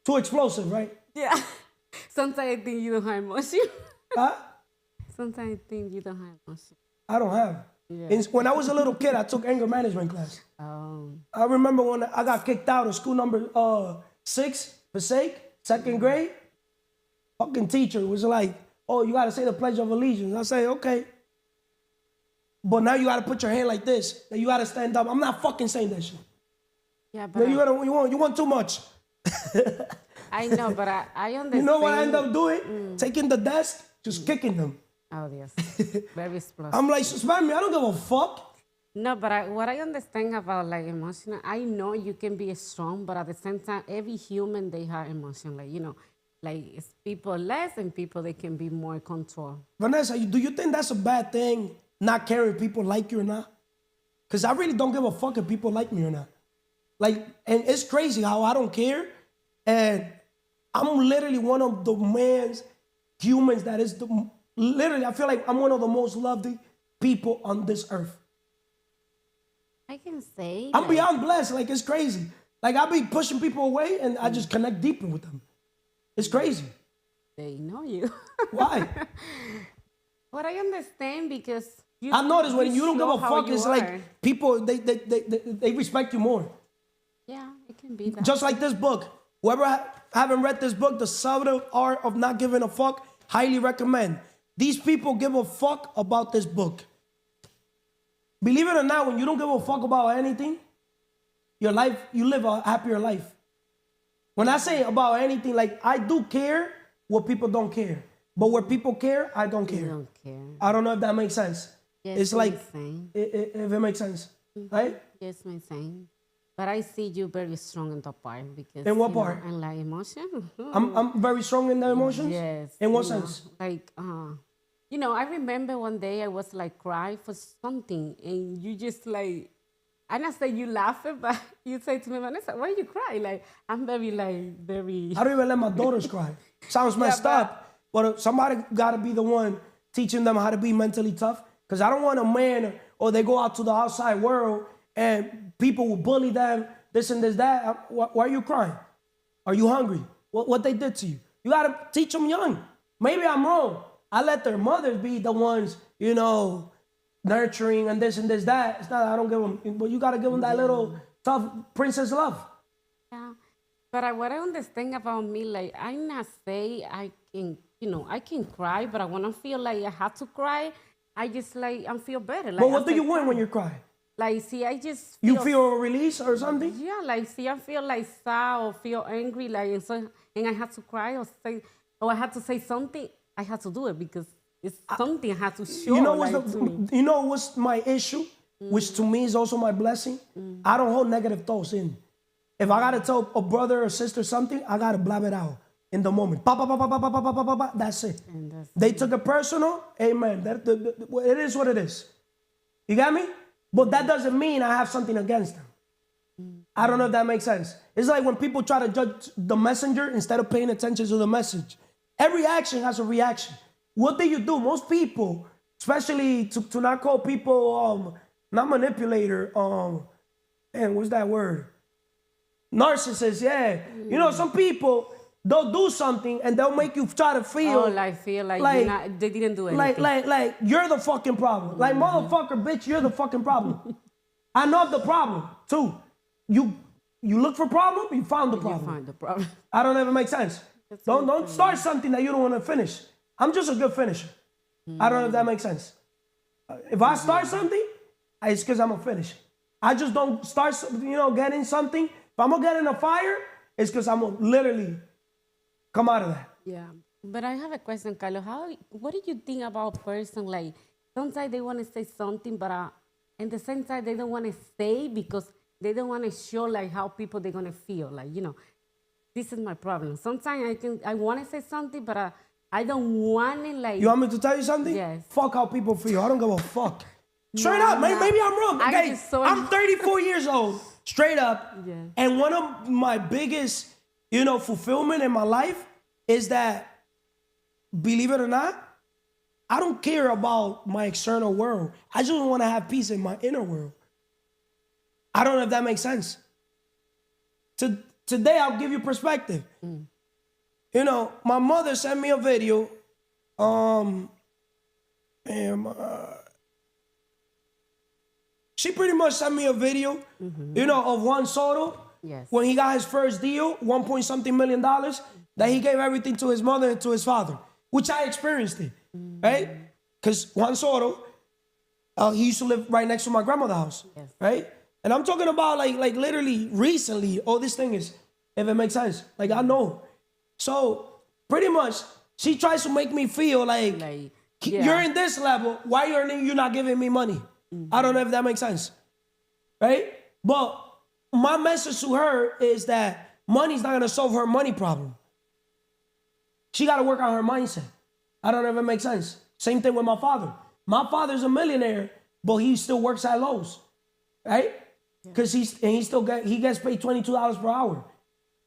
Too explosive, right? Yeah. Sometimes I think you don't have emotion. Huh? Sometimes I think you don't have emotion. I don't have. Yeah. When I was a little kid, I took anger management class. Oh. I remember when I got kicked out of school number 6, Passaic, second grade. Fucking teacher was like, oh, you got to say the Pledge of Allegiance. I say, okay. But now you got to put your hand like this. Then you got to stand up. I'm not fucking saying that shit. Yeah, but you want too much. I know, but I understand. You know what I end up doing? Taking the desk, just kicking them. Oh, yes. Very explosive. I'm like, suspend me. I don't give a fuck. No, but what I understand about like emotional, I know you can be strong, but at the same time, every human, they have emotion. Like, you know, like it's people less and people, they can be more control. Vanessa, do you think that's a bad thing, not caring if people like you or not? Because I really don't give a fuck if people like me or not. Like, and it's crazy how I don't care. And I'm literally one of the humans that is literally, I feel like I'm one of the most loved people on this earth. I can say. I'm beyond blessed. Like, it's crazy. Like, I be pushing people away and I just connect deeper with them. It's crazy. They know you. Why? What I understand because I noticed when you don't give a show how fuck, you it's are. like people, they respect you more. Yeah, it can be that. Just like this book. Whoever haven't read this book, The Subtle Art of Not Giving a Fuck, highly recommend. These people give a fuck about this book. Believe it or not, when you don't give a fuck about anything, your life, you live a happier life. When I say about anything, like I do care what people don't care. But where people care, I don't care. You don't care. I don't know if that makes sense. Yes, It's like, same. if it makes sense, right? Yes, my same. But I see you very strong in that part because. In what you know, part? and like emotion. I'm very strong in the emotions? Yes. In what you know, sense? Like, I remember one day I was like crying for something, and you just like, and I say you laughing, but you say to me, Vanessa, why you cry? Like, I'm very. I don't even let my daughters cry. Sounds messed up, but somebody got to be the one teaching them how to be mentally tough. Because I don't want a man, or they go out to the outside world and people will bully them, this and this, that. Why are you crying? Are you hungry? What they did to you? You got to teach them young. Maybe I'm wrong. I let their mothers be the ones, nurturing and this, that. It's not, I don't give them, but you got to give them that little tough princess love. Yeah. But what I understand about me, like, I not say I can, I can cry, but I want to feel like I have to cry. I just, like, I feel better. Like, But what do you win when you cry? Like, see, I just You feel a release or something? Yeah, like, see, I feel like sad or feel angry, like, and I have to cry or I have to say something. I have to do it because it's something I have to show. You know what's my issue, which to me is also my blessing? I don't hold negative thoughts in. If I gotta tell a brother or sister something, I gotta blab it out in the moment. That's it. They took it personal. Amen. It is what it is. You got me? But that doesn't mean I have something against them. I don't know if that makes sense. It's like when people try to judge the messenger instead of paying attention to the message. Every action has a reaction. What do you do? Most people, especially to not call people not manipulator, what's that word? Narcissist, yeah. Some people, they'll do something and they'll make you try to feel. They didn't do anything. Like you're the fucking problem. Like, motherfucker, bitch, you're the fucking problem. I know the problem, too. You look for problem, you found the problem. You find the problem. I don't know if it makes sense. Don't start something that you don't want to finish. I'm just a good finisher. I don't know if that makes sense. If I start something, it's because I'm a finisher. I just don't start, getting something. If I'm going to get in a fire, it's because I'm going to literally come out of that. Yeah. But I have a question, Carlos. What do you think about a person, like, sometimes they want to say something, but at the same time, they don't want to say because they don't want to show, like, how people they're going to feel. Like, this is my problem. Sometimes I want to say something, but I don't want it, like... You want me to tell you something? Yes. Fuck how people feel. I don't give a fuck. Straight up. Maybe I'm wrong. Okay, I'm 34 years old. Straight up. Yes. And one of my biggest, fulfillment in my life is that, believe it or not, I don't care about my external world. I just want to have peace in my inner world. I don't know if that makes sense. Today, I'll give you perspective. My mother sent me a video. She pretty much sent me a video, of Juan Soto. Yes. When he got his first deal, $1.something million, that he gave everything to his mother and to his father, which I experienced it, right? Because Juan Soto, he used to live right next to my grandmother's house, right? And I'm talking about like literally recently, all this thing is, if it makes sense. Like, I know. So pretty much, she tries to make me feel like you're in this level, why you're not giving me money? I don't know if that makes sense, right? But my message to her is that money's not gonna solve her money problem. She gotta work on her mindset. I don't know if it makes sense. Same thing with my father. My father's a millionaire, but he still works at Lowe's, right? Because he gets paid $22 per hour.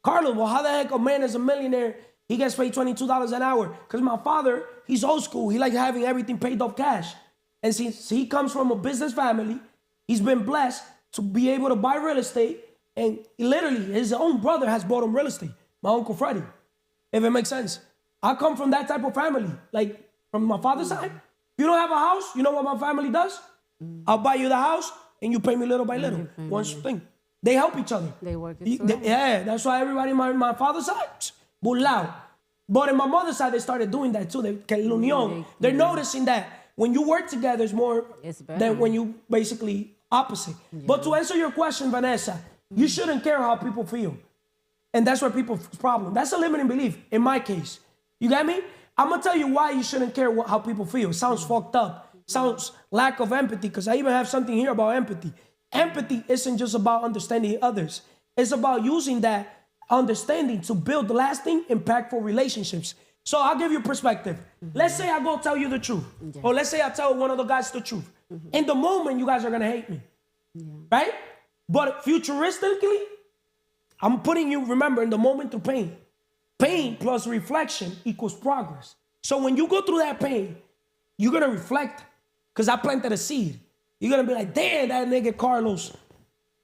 Carlos, well, how the heck a man is a millionaire? He gets paid $22 an hour. Because my father, he's old school. He likes having everything paid off cash. And since he comes from a business family, he's been blessed to be able to buy real estate. And literally, his own brother has bought him real estate, my Uncle Freddie, if it makes sense. I come from that type of family. Like, from my father's side, You don't have a house, you know what my family does? I'll buy you the house and you pay me little by little. One thing. They help each other. They work Yeah, that's why everybody in my father's side, burlao. But in my mother's side, they started doing that too. They're noticing that when you work together, it's more than when you basically opposite. Yeah. But to answer your question, Vanessa, you shouldn't care how people feel. And that's where people's problem. That's a limiting belief in my case. You get me? I'm going to tell you why you shouldn't care how people feel. It sounds fucked up. Sounds lack of empathy, because I even have something here about empathy. Empathy isn't just about understanding others. It's about using that understanding to build lasting, impactful relationships. So I'll give you perspective. Let's say I go tell you the truth. Yeah. Or let's say I tell one of the guys the truth. In the moment, you guys are going to hate me. Yeah. Right? But futuristically, I'm putting you, remember, in the moment through pain. Pain plus reflection equals progress. So when you go through that pain, you're going to reflect, because I planted a seed. You're going to be like, damn, that nigga Carlos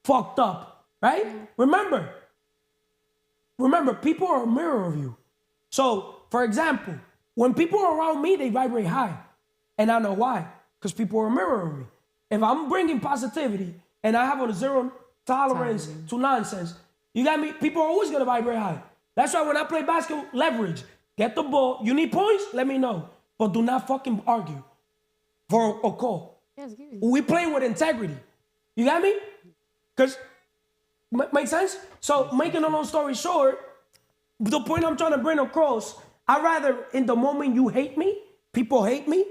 fucked up, right? Remember, people are a mirror of you. So, for example, when people are around me, they vibrate high. And I know why, because people are a mirror of me. If I'm bringing positivity and I have a zero tolerance to nonsense, you got me? People are always going to vibrate high. That's why when I play basketball, leverage. Get the ball. You need points? Let me know. But do not fucking argue for a call. Yes, we play with integrity. You got me? Because, make sense? So, making a long story short, the point I'm trying to bring across, I'd rather in the moment you hate me, people hate me,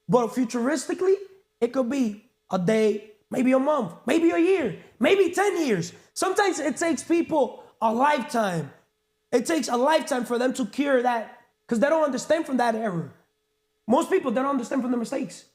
but futuristically, it could be a day, maybe a month, maybe a year, maybe 10 years. Sometimes it takes people a lifetime. It takes a lifetime for them to cure that, because they don't understand from that error. Most people, they don't understand from the mistakes.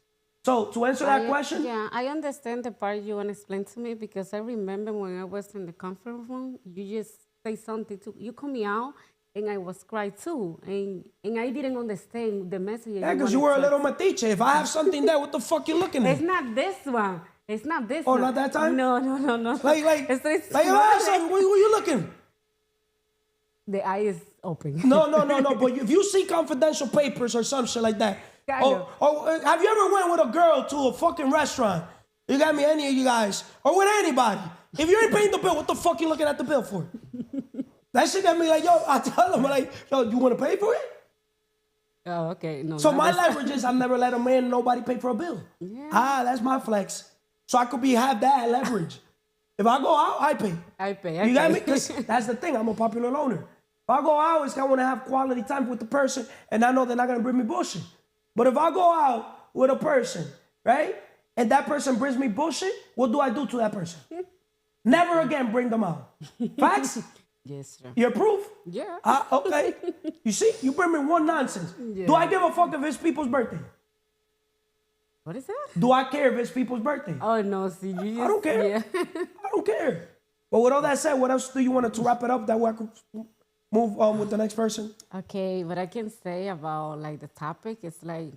So to answer that question. Yeah, I understand the part you want to explain to me, because I remember when I was in the conference room, you just say something you call me out, and I was crying too. And I didn't understand the message. Yeah, because you were a little matiche. If I have something there, what the fuck you looking at? It's not this one. It's not this one. Oh, not that time? No. Like where you looking? The eye is open. No. But if you see confidential papers or some shit like that, or have you ever went with a girl to a fucking restaurant? You got me, any of you guys, or with anybody? If you ain't paying the bill, what the fuck you looking at the bill for? That shit got me like, yo, I tell them, like, yo, you want to pay for it? Oh, okay. No. So my leverage is I've never let a man, nobody pay for a bill. Yeah. That's my flex. So I could have that leverage. If I go out, I pay. You got me? Because that's the thing. I'm a popular loner. If I go out, it's 'cause I want to have quality time with the person, and I know they're not going to bring me bullshit. But if I go out with a person, right, and that person brings me bullshit, what do I do to that person? Never again bring them out. Facts? Yes, sir. You approve? Yeah. Okay. You see? You bring me one nonsense. Yeah. Do I give a fuck if it's people's birthday? What is that? Do I care if it's people's birthday? Oh, no. See, I don't care. Yeah. I don't care. But with all that said, what else do you want to wrap it up? That way I could move on with the next person. Okay, what I can say about like the topic is like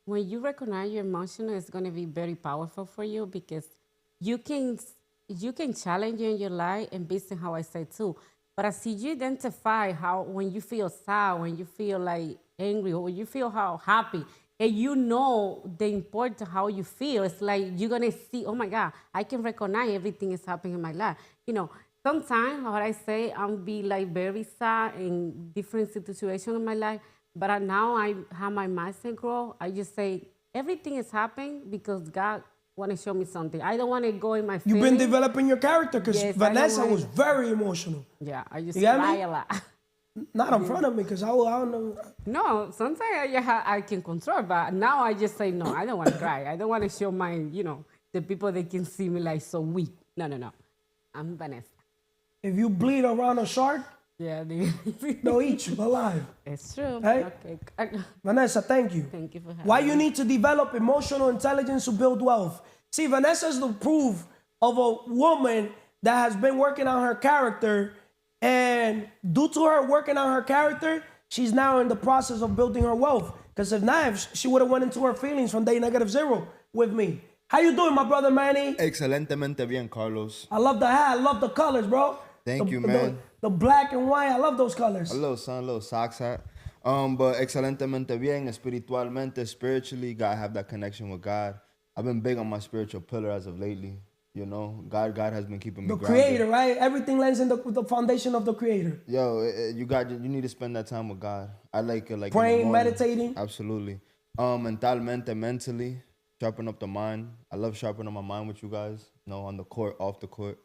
when you recognize your emotion, it's going to be very powerful for you, because you can challenge you in your life, and based on how I say too. But as you identify how when you feel sad, when you feel like angry, or when you feel how happy, and you know the importance of how you feel, it's like you're gonna see, oh my God, I can recognize everything is happening in my life. You know, sometimes what I say, I'll be like very sad in different situations in my life, but now I have my mindset grow. I just say everything is happening because God want to show me something. I don't want to go in my feelings. You've been developing your character, because Vanessa was very emotional. Yeah, I just cry a lot. Not in front of me, because I don't know. No, sometimes I can control, but now I just say, no, I don't want to cry. I don't want to show the people that can see me like so weak. No. I'm Vanessa. If you bleed around a shark, they'll eat you alive. It's true. Hey? Okay. Vanessa, thank you. Thank you for having me. Why you need to develop emotional intelligence to build wealth. See, Vanessa is the proof of a woman that has been working on her character, and due to her working on her character, she's now in the process of building her wealth. Because if not, she would have went into her feelings from day -0 with me. How you doing, my brother Manny? Excelentemente bien, Carlos. I love the hat. I love the colors, bro. Thank you, man. The black and white. I love those colors. A little sun, a little socks hat. But excelentemente bien, espiritualmente, spiritually, gotta have that connection with God. I've been big on my spiritual pillar as of lately. You know, God has been keeping me The grounded. Creator, right? Everything lands in the foundation of the Creator. Yo, you need to spend that time with God. I like it, like Praying, in the morning. meditating. Absolutely. Mentalmente, mentally, sharpen up the mind. I love sharpening up my mind with you guys. You know, on the court, off the court.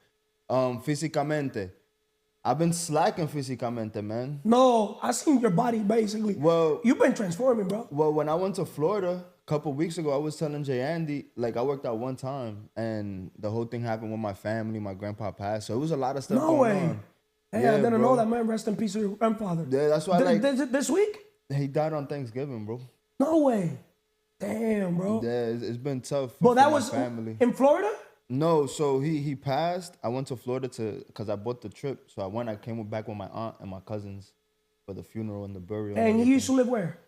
Físicamente, I've been slacking físicamente, man. No, I seen your body basically. Well, you've been transforming, bro. Well, when I went to Florida a couple weeks ago, I was telling Jeandy, like I worked out one time, and the whole thing happened with my family. My grandpa passed, so it was a lot of stuff going on. Hey, yeah, I didn't know that, man. Rest in peace with your grandfather. Yeah, that's why. This week? He died on Thanksgiving, bro. No way. Damn, bro. Yeah, it's been tough. But that my was family. In Florida? No, so he passed. I went to Florida because I bought the trip. So I came back with my aunt and my cousins for the funeral and the burial. And you used to live where?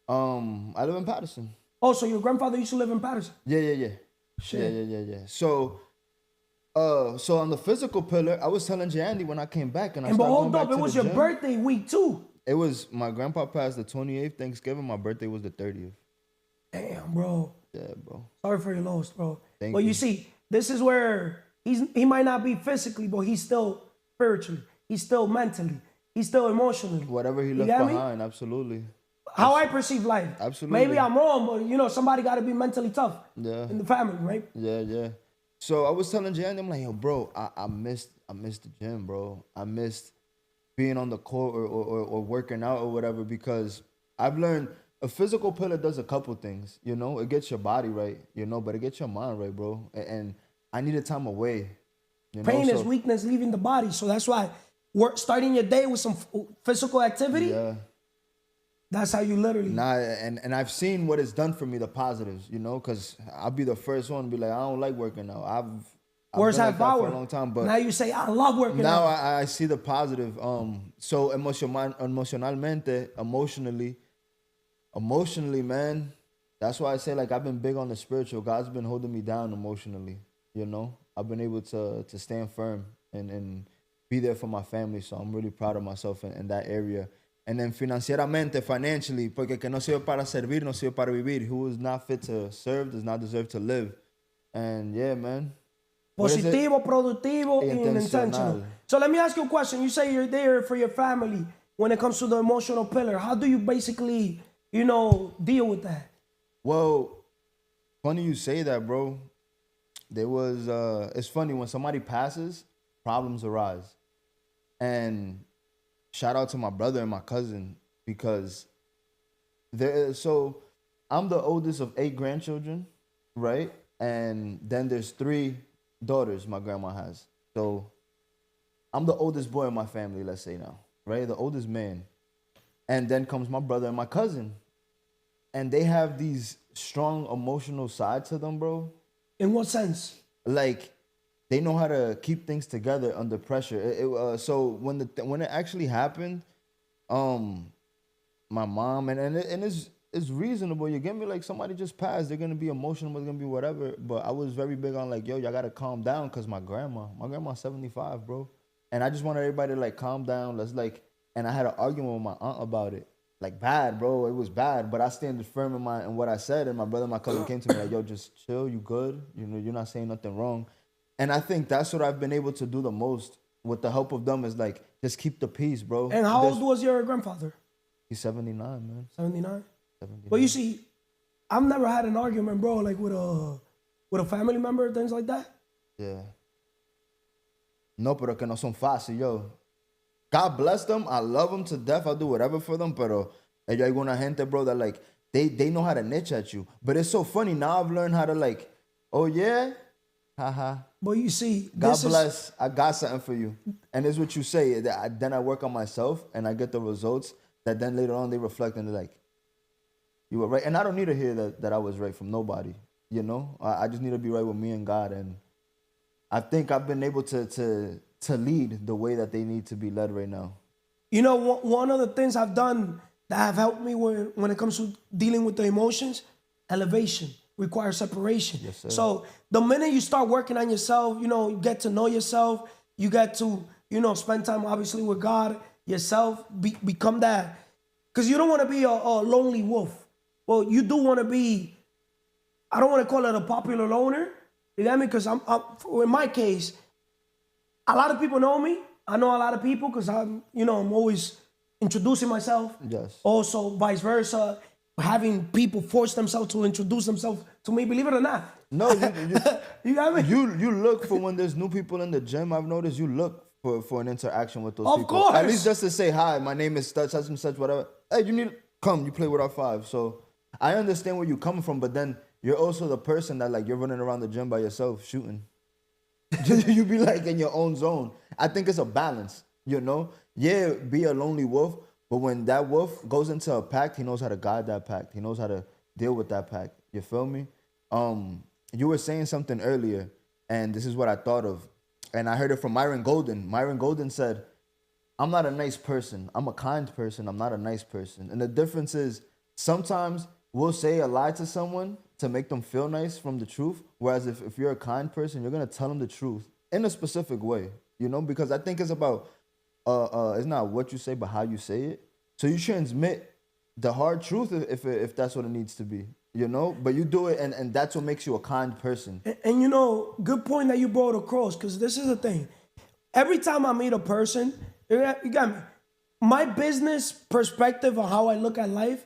I live in Patterson. Oh, so your grandfather used to live in Patterson? Yeah. Shit. Yeah. So on the physical pillar, I was telling Jeandy when I came back and but hold up, it was your birthday week too. It was, my grandpa passed the 28th Thanksgiving. My birthday was the 30th. Damn, bro. Yeah, bro. Sorry for your loss, bro. Thank but you. You see, this is where he might not be physically, but he's still spiritually. He's still mentally. He's still emotionally. Whatever he left behind, absolutely. How I perceive life. Absolutely. Maybe I'm wrong, but somebody got to be mentally tough. Yeah. In the family, right? Yeah. So I was telling Jeandy, I'm like, yo, bro, I missed the gym, bro. I missed being on the court or working out or whatever, because I've learned a physical pillar does a couple things, It gets your body right, but it gets your mind right, bro. And I needed time away. Pain is weakness leaving the body. So that's why starting your day with some physical activity, yeah. That's how you literally. And I've seen what it's done for me, the positives, because I'll be the first one to be like, I don't like working out. I've Words been have like that power. for a long time, but now you say, I love working now out. I see the positive. So emotionalmente, emotionally, man, that's why I say, like, I've been big on the spiritual. God's been holding me down emotionally, I've been able to stand firm and be there for my family. So I'm really proud of myself in that area. And then financieramente, financially, porque que no sirve para servir, no sirve para vivir. Who is not fit to serve does not deserve to live. And yeah, man. Positivo, productivo, and intentional. So let me ask you a question. You say you're there for your family when it comes to the emotional pillar. How do you basically, deal with that? Well, funny you say that, bro. There was, it's funny, when somebody passes, problems arise. And shout out to my brother and my cousin, because so I'm the oldest of 8 grandchildren, right? And then there's 3 daughters my grandma has. So I'm the oldest boy in my family, let's say now, right? The oldest man. And then comes my brother and my cousin. And they have these strong emotional sides to them, bro. In what sense? Like, they know how to keep things together under pressure. So when it actually happened, my mom and it's reasonable. You get me? Like, somebody just passed, they're gonna be emotional, they're gonna be whatever. But I was very big on, like, yo, y'all gotta calm down, because my grandma's 75, bro, and I just wanted everybody to, like, calm down. And I had an argument with my aunt about it. Like, bad, bro. It was bad, but I stand firm in what I said. And my brother and my cousin came to me like, yo, just chill. You good? You're not saying nothing wrong. And I think that's what I've been able to do the most with the help of them, is, like, just keep the peace, bro. And how old was your grandfather? He's 79, man. 79? 79. But you see, I've never had an argument, bro, like with a family member, things like that. Yeah. No, pero que no son fácil, yo. God bless them. I love them to death. I'll do whatever for them. Pero ellos hay una gente, bro, that, like, they know how to niche at you. But it's so funny. Now I've learned how to, like, oh, yeah? Haha. But you see, God bless. I got something for you. And it's what you say. Then I work on myself and I get the results that then later on they reflect and they're like, you were right. And I don't need to hear that I was right from nobody. I just need to be right with me and God. And I think I've been able to lead the way that they need to be led right now. One of the things I've done that have helped me when it comes to dealing with the emotions, elevation requires separation. Yes, sir. So the minute you start working on yourself, you get to know yourself, you get to, spend time obviously with God, yourself, become that. because you don't want to be a lonely wolf. Well, you do want to be, I don't want to call it a popular loner. You get me? Because in my case, a lot of people know me. I know a lot of people because I'm always introducing myself. Yes. Also, vice versa, having people force themselves to introduce themselves to me, believe it or not. No, you got me? You look for when there's new people in the gym. I've noticed you look for an interaction with those people. Of course. At least just to say, hi, my name is such and such, whatever. Hey, you need to come, you play with our 5. So I understand where you're coming from, but then you're also the person that, like, you're running around the gym by yourself shooting. You be like in your own zone. I think it's a balance, Yeah, be a lonely wolf, but when that wolf goes into a pack, he knows how to guide that pack. He knows how to deal with that pack. You feel me? You were saying something earlier, and this is what I thought of. And I heard it from Myron Golden. Myron Golden said, I'm not a nice person. I'm a kind person. I'm not a nice person. And the difference is sometimes we'll say a lie to someone to make them feel nice from the truth. Whereas if you're a kind person, you're going to tell them the truth in a specific way, because I think it's about, it's not what you say, but how you say it. So you transmit the hard truth if that's what it needs to be, but you do it and that's what makes you a kind person. And good point that you brought across, because this is the thing. Every time I meet a person, you got me. My business perspective on how I look at life,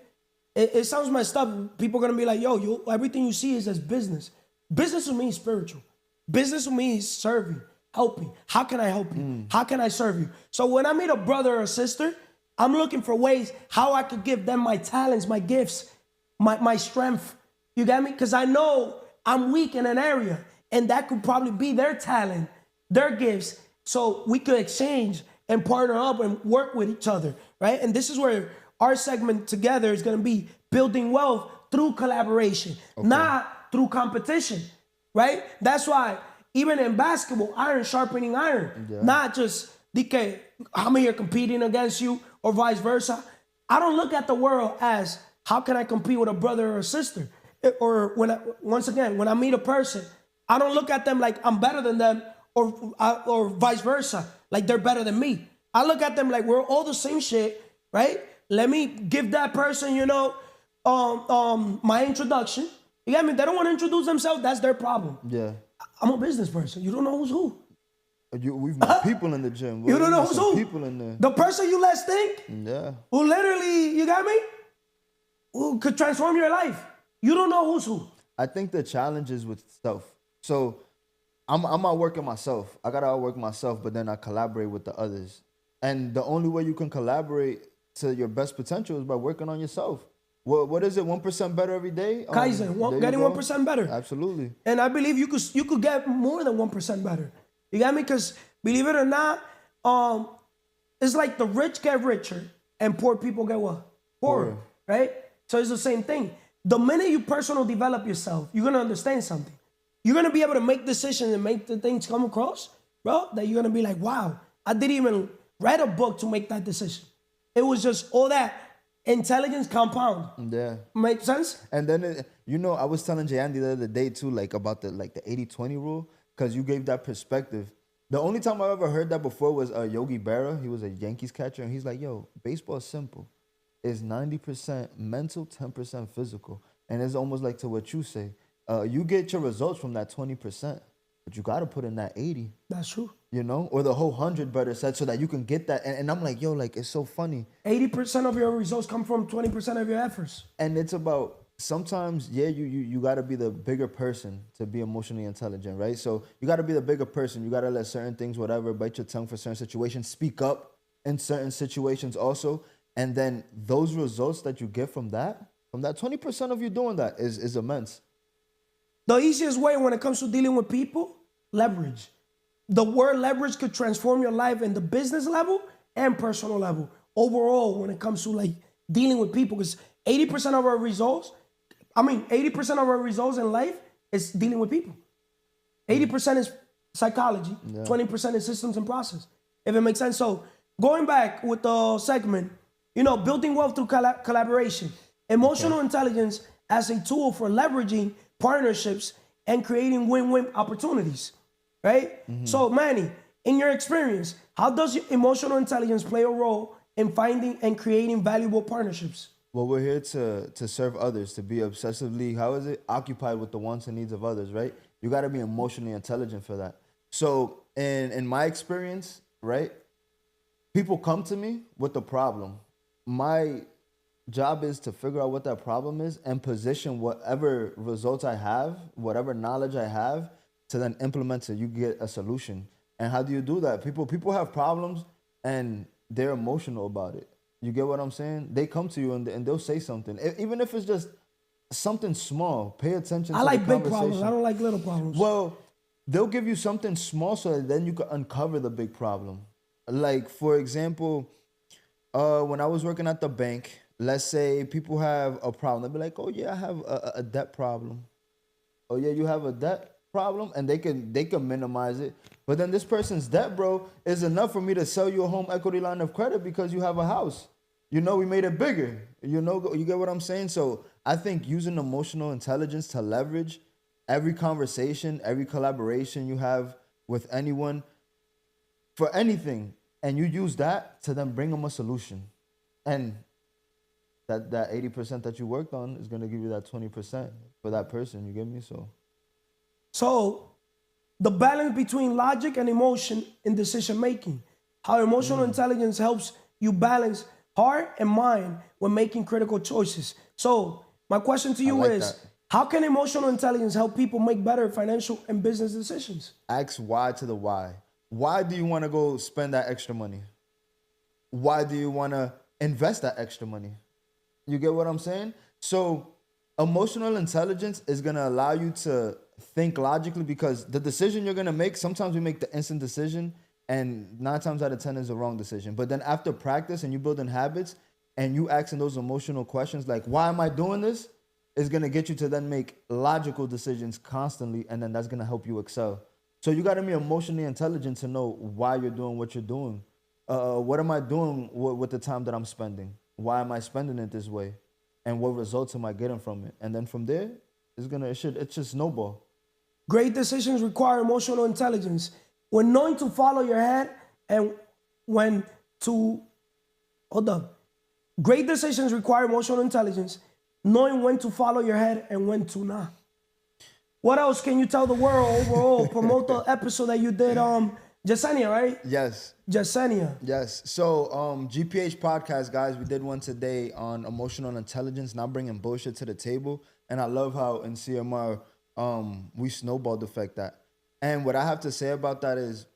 it sounds messed up. People are gonna be like, yo, everything you see is as business. Business with me is spiritual. Business with me is serving, helping. How can I help you? How can I serve you? So when I meet a brother or a sister, I'm looking for ways how I could give them my talents, my gifts, my strength. You got me? Because I know I'm weak in an area, and that could probably be their talent, their gifts. So we could exchange and partner up and work with each other, right? And this is where our segment together is going to be building wealth through collaboration, not through competition, right? That's why even in basketball, iron sharpening iron, not just, DK, I'm here competing against you or vice versa. I don't look at the world as how can I compete with a brother or a sister? Or once again, when I meet a person, I don't look at them like I'm better than them or vice versa, like they're better than me. I look at them like we're all the same shit, right? Let me give that person, my introduction. You get me? They don't want to introduce themselves. That's their problem. Yeah. I'm a business person. You don't know who's who. We've met people in the gym. You don't know who's who. People in there. The person you less think. Yeah. Who literally, you got me? Who could transform your life. You don't know who's who. I think the challenge is with self. So I'm outworking myself. I gotta outwork myself, but then I collaborate with the others. And the only way you can collaborate to your best potential is by working on yourself. What is it? 1% better every day? Kaizen, getting 1% better. Absolutely. And I believe you could get more than 1% better. You got me? Because believe it or not, it's like the rich get richer and poor people get what? Poorer, right? So it's the same thing. The minute you personal develop yourself, you're gonna understand something. You're gonna be able to make decisions and make the things come across, bro, that you're gonna be like, wow, I didn't even read a book to make that decision. It was just all that intelligence compound. Yeah. Make sense? And then, I was telling Jeandy the other day too, like about the 80-20 rule, because you gave that perspective. The only time I ever heard that before was Yogi Berra. He was a Yankees catcher, and he's like, yo, baseball is simple. It's 90% mental, 10% physical. And it's almost like to what you say. You get your results from that 20%, but you got to put in that 80. That's true. Or the whole 100 better said, so that you can get that. And I'm like, yo, like, it's so funny. 80% of your results come from 20% of your efforts. And it's about sometimes, you got to be the bigger person to be emotionally intelligent, right? So you got to be the bigger person. You got to let certain things, whatever, bite your tongue for certain situations, speak up in certain situations also. And then those results that you get from that 20% of you doing that is immense. The easiest way when it comes to dealing with people, leverage. The word leverage could transform your life in the business level and personal level. Overall, when it comes to like dealing with people, because 80% of our results in life is dealing with people. 80% is psychology, 20% is systems and process, if it makes sense. So going back with the segment, building wealth through collaboration, emotional intelligence as a tool for leveraging partnerships and creating win-win opportunities, right? So Manny, in your experience, how does emotional intelligence play a role in finding and creating valuable partnerships? Well, we're here to serve others, to be obsessively, occupied with the wants and needs of others, right? You got to be emotionally intelligent for that. So in my experience, right, people come to me with a problem. My job is to figure out what that problem is and position whatever results I have, whatever knowledge I have, to then implement so you get a solution. And how do you do that? People have problems and they're emotional about it. You get what I'm saying? They come to you and they'll say something. Even if it's just something small, pay attention to the conversation. I like big problems. I don't like little problems. Well, they'll give you something small so that then you can uncover the big problem. Like, for example, when I was working at the bank, let's say people have a problem. They'll be like, oh, yeah, I have a debt problem. Oh, yeah, you have a debt problem? And they can minimize it. But then this person's debt, bro, is enough for me to sell you a home equity line of credit because you have a house. You know, we made it bigger. You know, you get what I'm saying? So I think using emotional intelligence to leverage every conversation, every collaboration you have with anyone for anything, and you use that to then bring them a solution. And that 80% that you worked on is going to give you that 20% for that person. You get me? So the balance between logic and emotion in decision making. How emotional intelligence helps you balance heart and mind when making critical choices. So my question to you is, how can emotional intelligence help people make better financial and business decisions? Ask why to the why. Why do you want to go spend that extra money? Why do you want to invest that extra money? You get what I'm saying? So emotional intelligence is going to allow you to think logically, because the decision you're going to make, sometimes we make the instant decision and 9 times out of 10 is the wrong decision. But then after practice and you building habits and you asking those emotional questions like, why am I doing this? Is going to get you to then make logical decisions constantly, and then that's going to help you excel. So you got to be emotionally intelligent to know why you're doing what you're doing. What am I doing with the time that I'm spending? Why am I spending it this way? And what results am I getting from it? And then from there, it should snowball. Great decisions require emotional intelligence. When knowing to follow your head and when to, Great decisions require emotional intelligence, knowing when to follow your head and when to not. What else can you tell the world overall? Promote the episode that you did, Yesenia, right? Yes. Yesenia. Yes. So GPH Podcast, guys, we did one today on emotional intelligence, not bringing bullshit to the table. And I love how in CMR, we snowballed effect that. And what I have to say about that is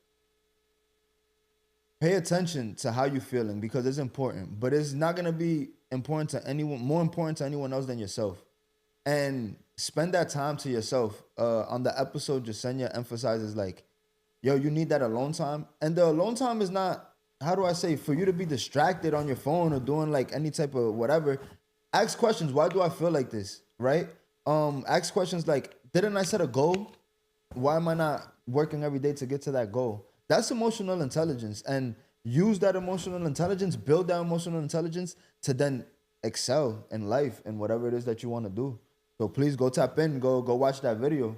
pay attention to how you're feeling, because it's important. But it's not going to be important to anyone, more important to anyone else than yourself. And spend that time to yourself. On the episode, Yesenia emphasizes like, yo, you need that alone time. And the alone time is not, how do I say, for you to be distracted on your phone or doing like any type of whatever. Ask questions. Why do I feel like this? Right? Ask questions like, didn't I set a goal? Why am I not working every day to get to that goal? That's emotional intelligence. And use that emotional intelligence, build that emotional intelligence to then excel in life and whatever it is that you want to do. So please go tap in, go watch that video.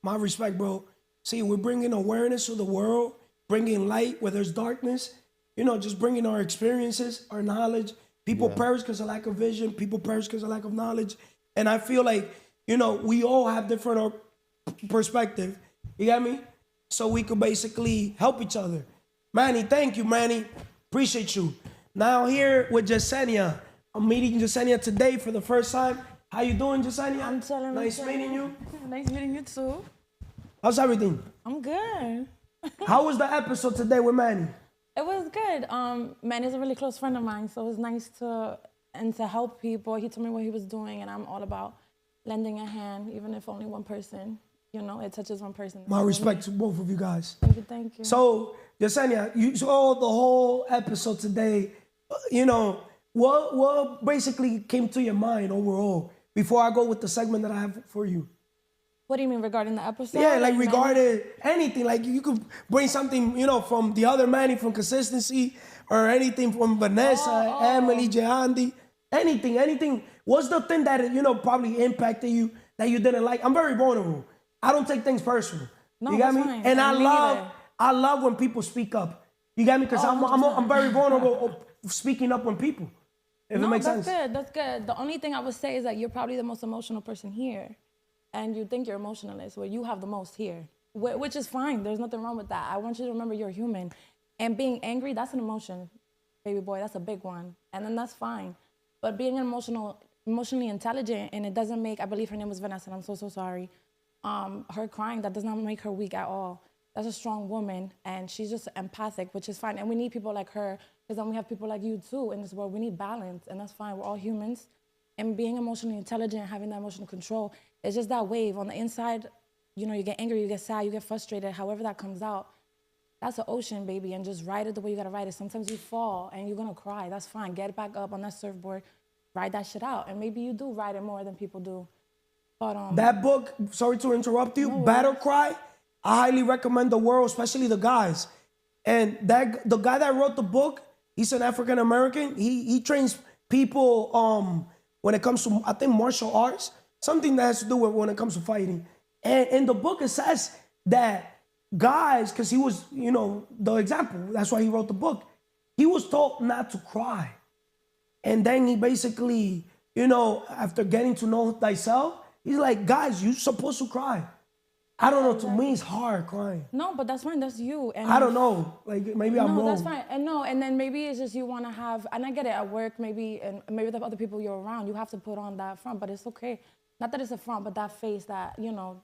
My respect, bro. See, we're bringing awareness to the world, bringing light where there's darkness, just bringing our experiences, our knowledge. People perish because of lack of vision. People perish because of lack of knowledge. And I feel like, we all have different perspective. You got me? So we could basically help each other. Manny, thank you, Manny. Appreciate you. Now here with Yesenia. I'm meeting Yesenia today for the first time. How you doing, Yesenia? I'm chilling. Nice meeting you. Nice meeting you too. How's everything? I'm good. How was the episode today with Manny? It was good. Manny's a really close friend of mine, so it was nice to help people. He told me what he was doing, and I'm all about lending a hand, even if only one person, it touches one person. My respect to both of you guys. Thank you. So, Yesenia, you saw the whole episode today. What basically came to your mind overall before I go with the segment that I have for you? What do you mean regarding the episode? Yeah, like regarding anything. Like you could bring something, from the other Manny from Consistency, or anything from Vanessa, Emely, Jeandy, anything. What's the thing that, probably impacted you that you didn't like? I'm very vulnerable. I don't take things personal. No, you got me? fine. And I love when people speak up. You get me? Because I'm very vulnerable speaking up on people. If it makes sense. That's good. The only thing I would say is that you're probably the most emotional person here. And you think you're emotionalist, where you have the most here. Which is fine. There's nothing wrong with that. I want you to remember you're human. And being angry, that's an emotion, baby boy. That's a big one. And then that's fine. But being emotionally intelligent, and it doesn't make, I believe her name was Vanessa, and I'm so sorry. Her crying, that does not make her weak at all. That's a strong woman, and she's just empathic, which is fine. And we need people like her, because then we have people like you too in this world. We need balance, and that's fine. We're all humans. And being emotionally intelligent, having that emotional control, it's just that wave. On the inside, you know, you get angry, you get sad, you get frustrated, however that comes out. That's an ocean, baby, and just ride it the way you gotta ride it. Sometimes you fall, and you're gonna cry. That's fine. Get back up on that surfboard, ride that shit out. And maybe you do ride it more than people do. But that book, sorry to interrupt you, Battle Cry, I highly recommend the world, especially the guys. And the guy that wrote the book, he's an African American. He trains people when it comes to, I think, martial arts, something that has to do with when it comes to fighting. And in the book, it says that guys, because he was, you know, the example, that's why he wrote the book. He was taught not to cry. And then he basically, you know, after getting to know thyself, he's like, guys, you're supposed to cry. I don't know, to me, it's hard crying. No, but that's fine, that's you. And I don't know, like maybe I'm wrong. No, that's fine. And then maybe it's just you want to have, and I get it at work, maybe, and maybe the other people you're around, you have to put on that front, but it's okay. Not that it's a front, but that face, that, you know,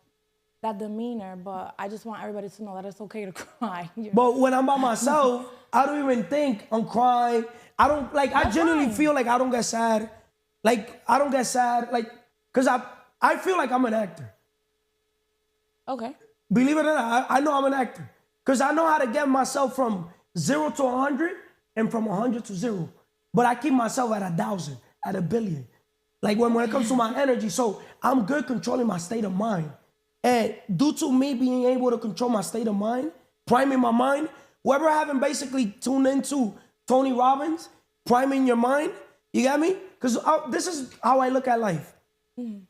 that demeanor, but I just want everybody to know that it's okay to cry. But when I'm by myself, I don't even think I'm crying. I don't, like, I genuinely feel like I don't get sad. Like, I don't get sad, like, because I feel like I'm an actor. Okay. Believe it or not, I know I'm an actor. Because I know how to get myself from 0 to 100 and from 100 to 0. But I keep myself at 1,000, at 1,000,000,000. Like when it comes to my energy. So I'm good controlling my state of mind. And due to me being able to control my state of mind, priming my mind, whoever haven't basically tuned into Tony Robbins, priming your mind, you got me? Because this is how I look at life.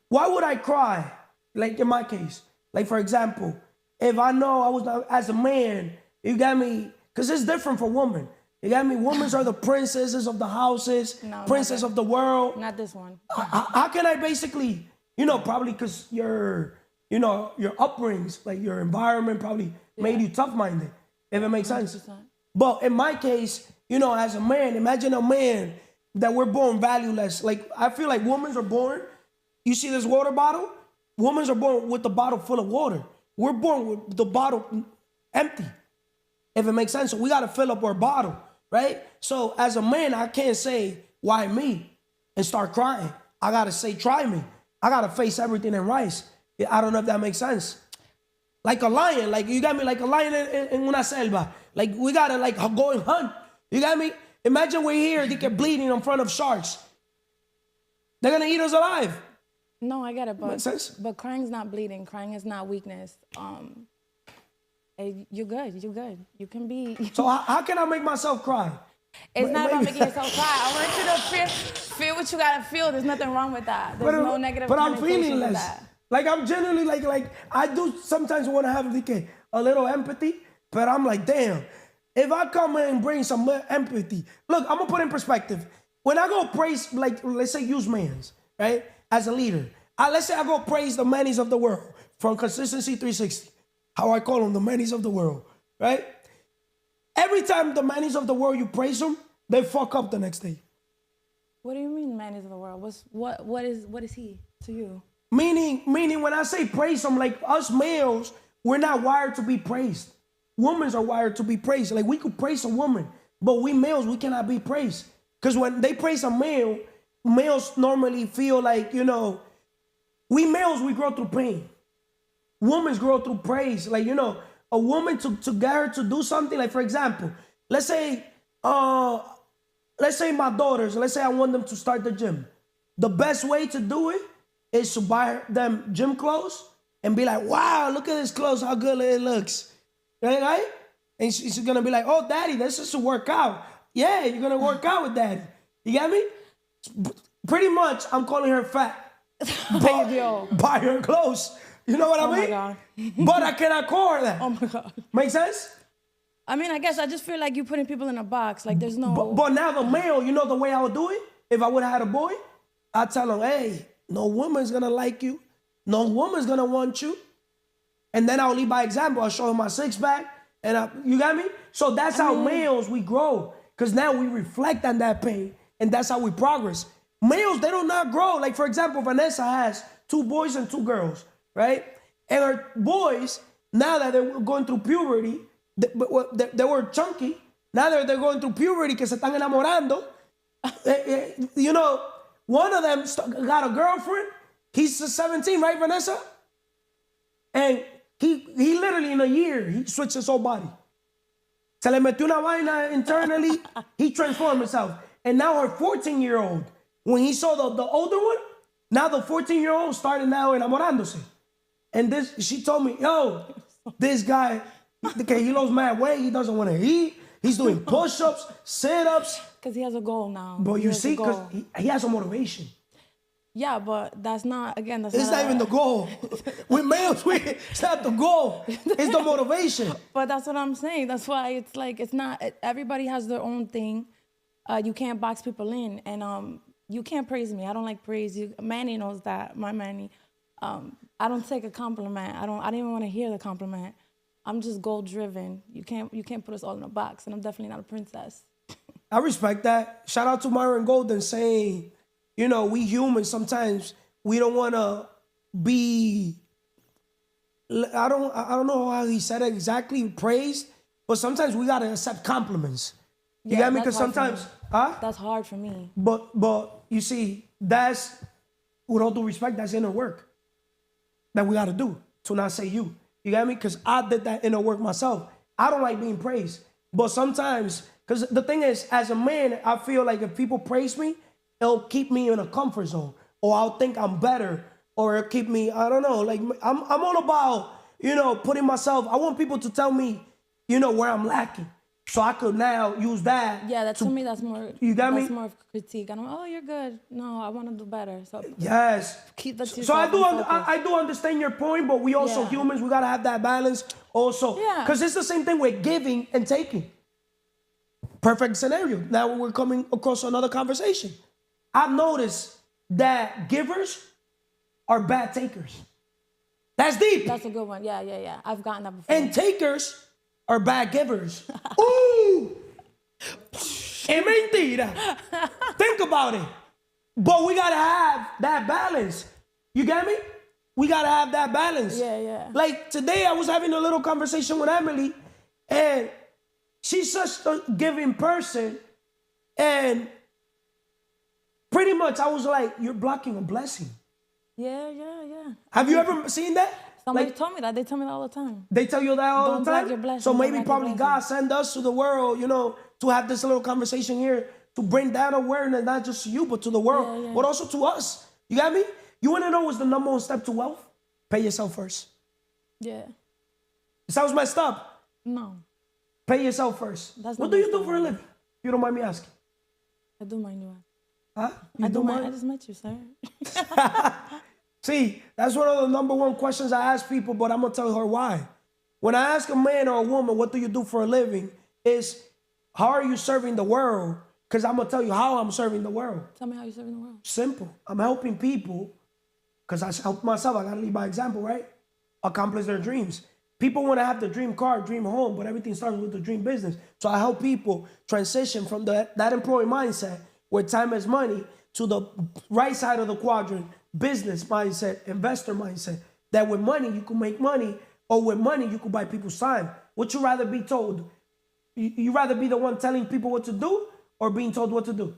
Why would I cry? Like in my case. Like, for example, if I know I was not, as a man, you got me, because it's different for women. You got me? Women are the princesses of the houses, princess of the world. Not this one. How can I basically, you know, probably because your upbringings, like your environment probably made you tough-minded, if it makes 100%. Sense. But in my case, you know, as a man, imagine a man that we're born valueless. Like, I feel like women are born, you see this water bottle? Women are born with the bottle full of water. We're born with the bottle empty, if it makes sense. So we got to fill up our bottle, right? So as a man, I can't say, why me? And start crying. I got to say, try me. I got to face everything and rise. I don't know if that makes sense. Like a lion, like you got me, like a lion in una selva. Like we got to like go and hunt. You got me? Imagine we're here, they get bleeding in front of sharks. They're going to eat us alive. No, I get it, but crying's not bleeding. Crying is not weakness. You're good. You're good. You can be. So how can I make myself cry? It's not about making yourself cry. I want you to feel what you gotta feel. There's nothing wrong with that. There's no negative. But I'm feeling less. That. Like I'm genuinely like I do sometimes want to have like a little empathy, but I'm like, damn, if I come in and bring some empathy, look, I'm gonna put in perspective. When I go praise, like let's say use mans, right? As a leader, let's say I go praise the Mannys of the world from Consistency 360, how I call them, the Mannys of the world, right? Every time the Mannys of the world, you praise them, they fuck up the next day. What do you mean, Mannys of the world? What is he to you? Meaning when I say praise them, like us males, we're not wired to be praised. Women are wired to be praised. Like we could praise a woman, but we males, we cannot be praised. Because when they praise a male, males normally feel like, you know, we males, we grow through pain. Women grow through praise. Like, you know, a woman to get her to do something, like, for example, let's say my daughters, let's say I want them to start the gym. The best way to do it is to buy them gym clothes and be like, wow, look at this clothes, how good it looks. Right? And she's going to be like, oh, daddy, this is to work out. Yeah, you're going to work out with daddy. You get me? Pretty much, I'm calling her fat. Buy her clothes. You know what I mean? Oh, my God. But I cannot call her that. Oh, my God. Make sense? I mean, I guess I just feel like you're putting people in a box. Like there's no. But now the male, you know the way I would do it? If I would have had a boy, I'd tell him, hey, no woman's gonna like you. No woman's gonna want you. And then I'll lead by example. I'll show him my six-pack. You got me? So that's how males, we grow. Because now we reflect on that pain. And that's how we progress. Males, they do not grow. Like, for example, Vanessa has 2 boys and 2 girls, right? And her boys, now that they're going through puberty, they were chunky. Now they're going through puberty que se están enamorando. You know, one of them got a girlfriend. He's 17, right, Vanessa? And he literally in a year, he switched his whole body. Se le metió una vaina internally. He transformed himself. And now her 14-year-old, when he saw the older one, now the 14-year-old started now enamorándose. And she told me, yo, this guy, okay, he lost mad weight. He doesn't want to eat. He's doing push-ups, sit-ups. Because he has a goal now. But you see, because he has a motivation. Yeah, but that's not, again, that's it's not even the goal. With males, it's not the goal. It's the motivation. But that's what I'm saying. That's why it's like, it's not, everybody has their own thing. You can't box people in. And you can't praise me. I don't like praise. Manny knows that, my Manny. I don't take a compliment. I don't even want to hear the compliment. I'm just goal-driven. You can't put us all in a box, and I'm definitely not a princess. I respect that. Shout out to Myron Golden saying, you know, we humans sometimes we don't want to be. I don't know how he said it exactly, praised, but sometimes we gotta accept compliments. You got me? Because sometimes, that's hard for me. But you see, that's with all due respect, that's inner work that we gotta do to not say you. You got me? Because I did that inner work myself. I don't like being praised, but sometimes, because the thing is, as a man, I feel like if people praise me, it'll keep me in a comfort zone, or I'll think I'm better, or it'll keep me, I don't know, like I'm all about, you know, putting myself, I want people to tell me, you know, where I'm lacking. So I could now use that. Yeah, to me, that's more, you got me? That's more of critique. I don't, oh, you're good. No, I want to do better. So yes. Keep that to so I do understand your point, but we also humans, we got to have that balance also. Yeah. Because it's the same thing with giving and taking. Perfect scenario. Now we're coming across another conversation. I've noticed that givers are bad takers. That's deep. That's a good one. Yeah. I've gotten that before. And takers are bad givers. Ooh! Es mentira. Think about it. But we gotta have that balance. You get me? We gotta have that balance. Yeah. Like today I was having a little conversation with Emely, and she's such a giving person, and pretty much I was like, you're blocking a blessing. Yeah. Have you ever seen that? Somebody told me that. They tell me that all the time. They tell you that all Don't the time? block your blessing. So maybe Don't block probably your God blessing. send us to the world, you know, to have this little conversation here, to bring that awareness, not just to you, but to the world, Yeah. but also to us. You got me? You want to know what's the number one step to wealth? Pay yourself first. Yeah. It sounds messed up. No. Pay yourself first. That's What not do you messed do up. for a living? If you don't mind me asking. I do mind you. Huh? You I do mind. I mind? just met you, sir. See, that's one of the number one questions I ask people, but I'm going to tell her why. When I ask a man or a woman, what do you do for a living, is how are you serving the world? Because I'm going to tell you how I'm serving the world. Tell me how you're serving the world. Simple. I'm helping people, because I help myself. I got to lead by example, right? Accomplish their dreams. People want to have the dream car, dream home, but everything starts with the dream business. So I help people transition from that employee mindset where time is money to the right side of the quadrant, business mindset, investor mindset, that with money you can make money, or with money you can buy people's time. Would you rather be told? You rather be the one telling people what to do or being told what to do?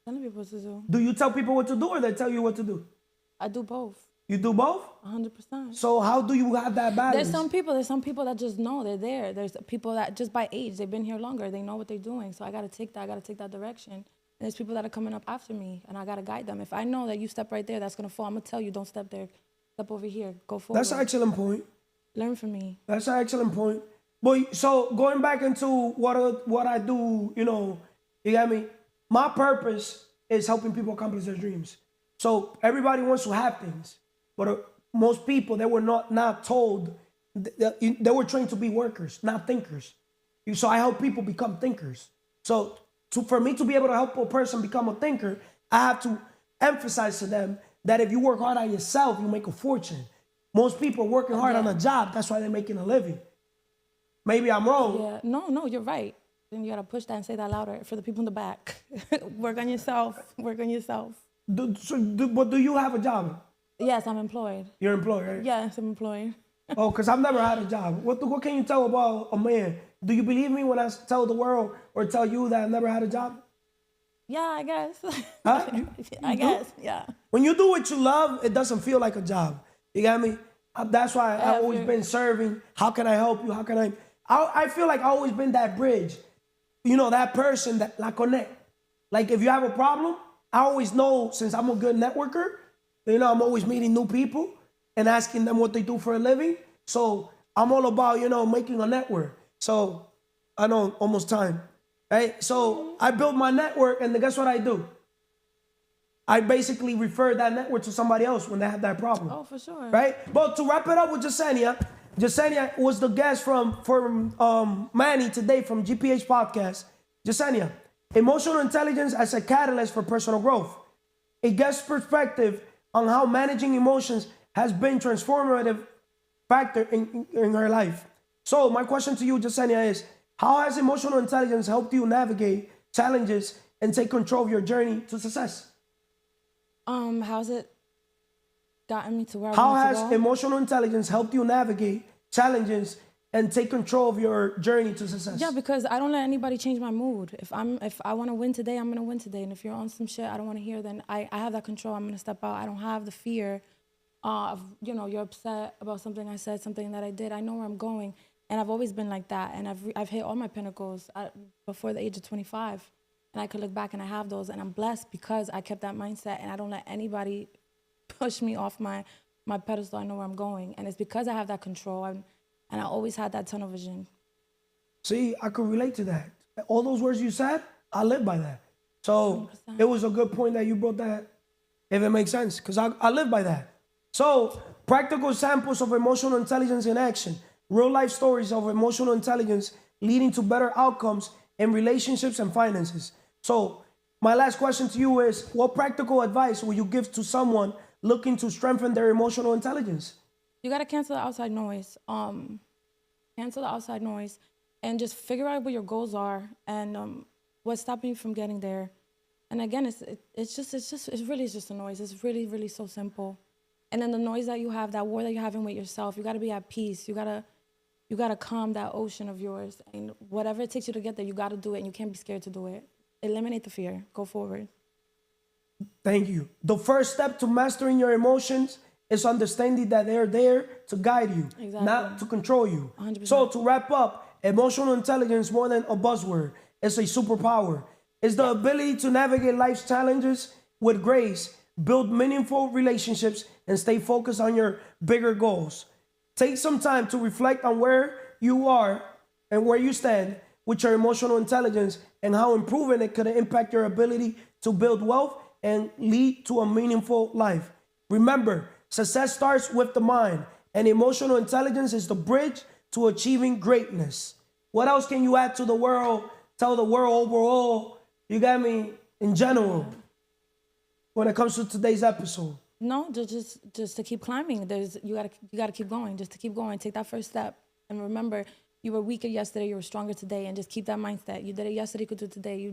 Telling people what to do. Do you tell people what to do or they tell you what to do? I do both. You do both? 100%. So how do you have that balance? There's some people that just know they're there. There's people that just by age, they've been here longer. They know what they're doing. So I got to take that direction. And there's people that are coming up after me, and I got to guide them. If I know that you step right there, that's going to fall. I'm going to tell you, don't step there. Step over here. Go forward. That's an excellent point. Learn from me. That's an excellent point. But so going back into what I do, you know, you got me? My purpose is helping people accomplish their dreams. So everybody wants to have things, but most people, they were not told, they were trained to be workers, not thinkers. So I help people become thinkers. So for me to be able to help a person become a thinker, I have to emphasize to them that if you work hard on yourself, you make a fortune. Most people are working hard on a job. That's why they're making a living. Maybe I'm wrong. Yeah, no, you're right. Then you gotta push that and say that louder for the people in the back. Work on yourself. Work on yourself. But do you have a job? Yes, I'm employed. You're employed, right? Yes, I'm employed. Oh, because I've never had a job. What can you tell about a man? Do you believe me when I tell the world or tell you that I've never had a job? Yeah, I guess. Huh? I guess, yeah. When you do what you love, it doesn't feel like a job. You got me? That's why I've always been serving. How can I help you? How can I feel like I've always been that bridge. You know, that person that la connect. Like if you have a problem, I always know, since I'm a good networker, you know, I'm always meeting new people and asking them what they do for a living. So I'm all about, you know, making a network. So I know almost time, right? So I built my network, and then guess what I do? I basically refer that network to somebody else when they have that problem. Oh, for sure. Right? But to wrap it up with Yesenia, Yesenia was the guest from Manny today from GPH Podcast. Yesenia, emotional intelligence as a catalyst for personal growth. A guest perspective on how managing emotions has been transformative factor in her life. So my question to you, Yesenia, is how has emotional intelligence helped you navigate challenges and take control of your journey to success? How's it gotten me to where I How want to has go? emotional intelligence helped you navigate challenges and take control of your journey to success? Yeah, because I don't let anybody change my mood. If I want to win today, I'm gonna win today. And if you're on some shit I don't want to hear, then I have that control. I'm gonna step out. I don't have the fear of, you know, you're upset about something I said, something that I did. I know where I'm going, and I've always been like that. And I've hit all my pinnacles before the age of 25, and I could look back and I have those. And I'm blessed because I kept that mindset, and I don't let anybody push me off my pedestal. I know where I'm going, and it's because I have that control. And I always had that tunnel vision. See, I could relate to that. All those words you said, I live by that. So 100%. It was a good point that you brought that, if it makes sense, because I live by that. So practical samples of emotional intelligence in action, real life stories of emotional intelligence leading to better outcomes in relationships and finances. So my last question to you is, what practical advice will you give to someone looking to strengthen their emotional intelligence? You got to cancel the outside noise. Cancel the outside noise and just figure out what your goals are and what's stopping you from getting there. And again, it really is just a noise. It's really, really so simple. And then the noise that you have, that war that you're having with yourself, you got to be at peace. You got to calm that ocean of yours. And whatever it takes you to get there, you got to do it, and you can't be scared to do it. Eliminate the fear. Go forward. Thank you. The first step to mastering your emotions is understanding that they're there to guide you, not to control you. 100%. So to wrap up, emotional intelligence, more than a buzzword, it's a superpower. It's the ability to navigate life's challenges with grace, build meaningful relationships, and stay focused on your bigger goals. Take some time to reflect on where you are and where you stand with your emotional intelligence and how improving it could impact your ability to build wealth and lead to a meaningful life. Remember, success starts with the mind, and emotional intelligence is the bridge to achieving greatness. What else can you add to the world, tell the world overall, you got me, in general, when it comes to today's episode? No, just to keep climbing. You gotta keep going. Just to keep going. Take that first step, and remember, you were weaker yesterday. You were stronger today, and just keep that mindset. You did it yesterday. You could do it today.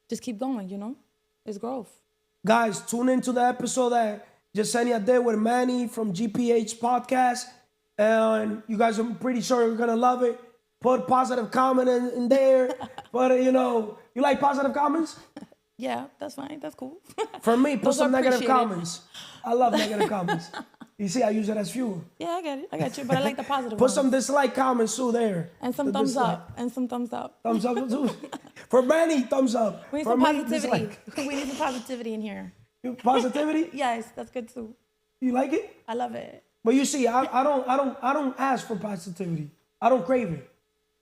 Just keep going. You know, it's growth. Guys, tune into the episode that Yesenia did with Manny from GPH Podcast, and you guys are pretty sure you're gonna love it. Put positive comment in there, but you know, you like positive comments? Yeah, that's fine. That's cool. For me, put some negative comments. I love negative comments. You see, I use it as fuel. Yeah, I get it. I got you. But I like the positive Put ones. some dislike comments too there. And some thumbs up. And some thumbs up. Thumbs up too. For Manny, thumbs up. We need For some me, positivity. dislike. We need some positivity in here. Positivity? Yes, that's good too. You like it? I love it. But you see, I don't ask for positivity. I don't crave it.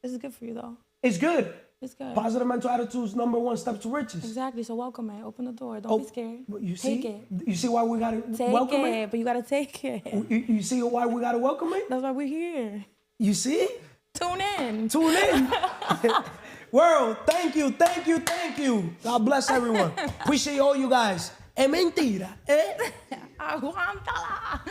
This is good for you though. It's good. It's good. Positive mental attitude is #1 step to riches. Exactly. So welcome it. Open the door. Don't be scared. You take see? it. You see why we gotta welcome it? But you gotta take it. You see why we gotta welcome it? That's why we're here. You see? Tune in. Tune in. World, thank you. God bless everyone. Appreciate all you guys. Es mentira, eh? Aguántala.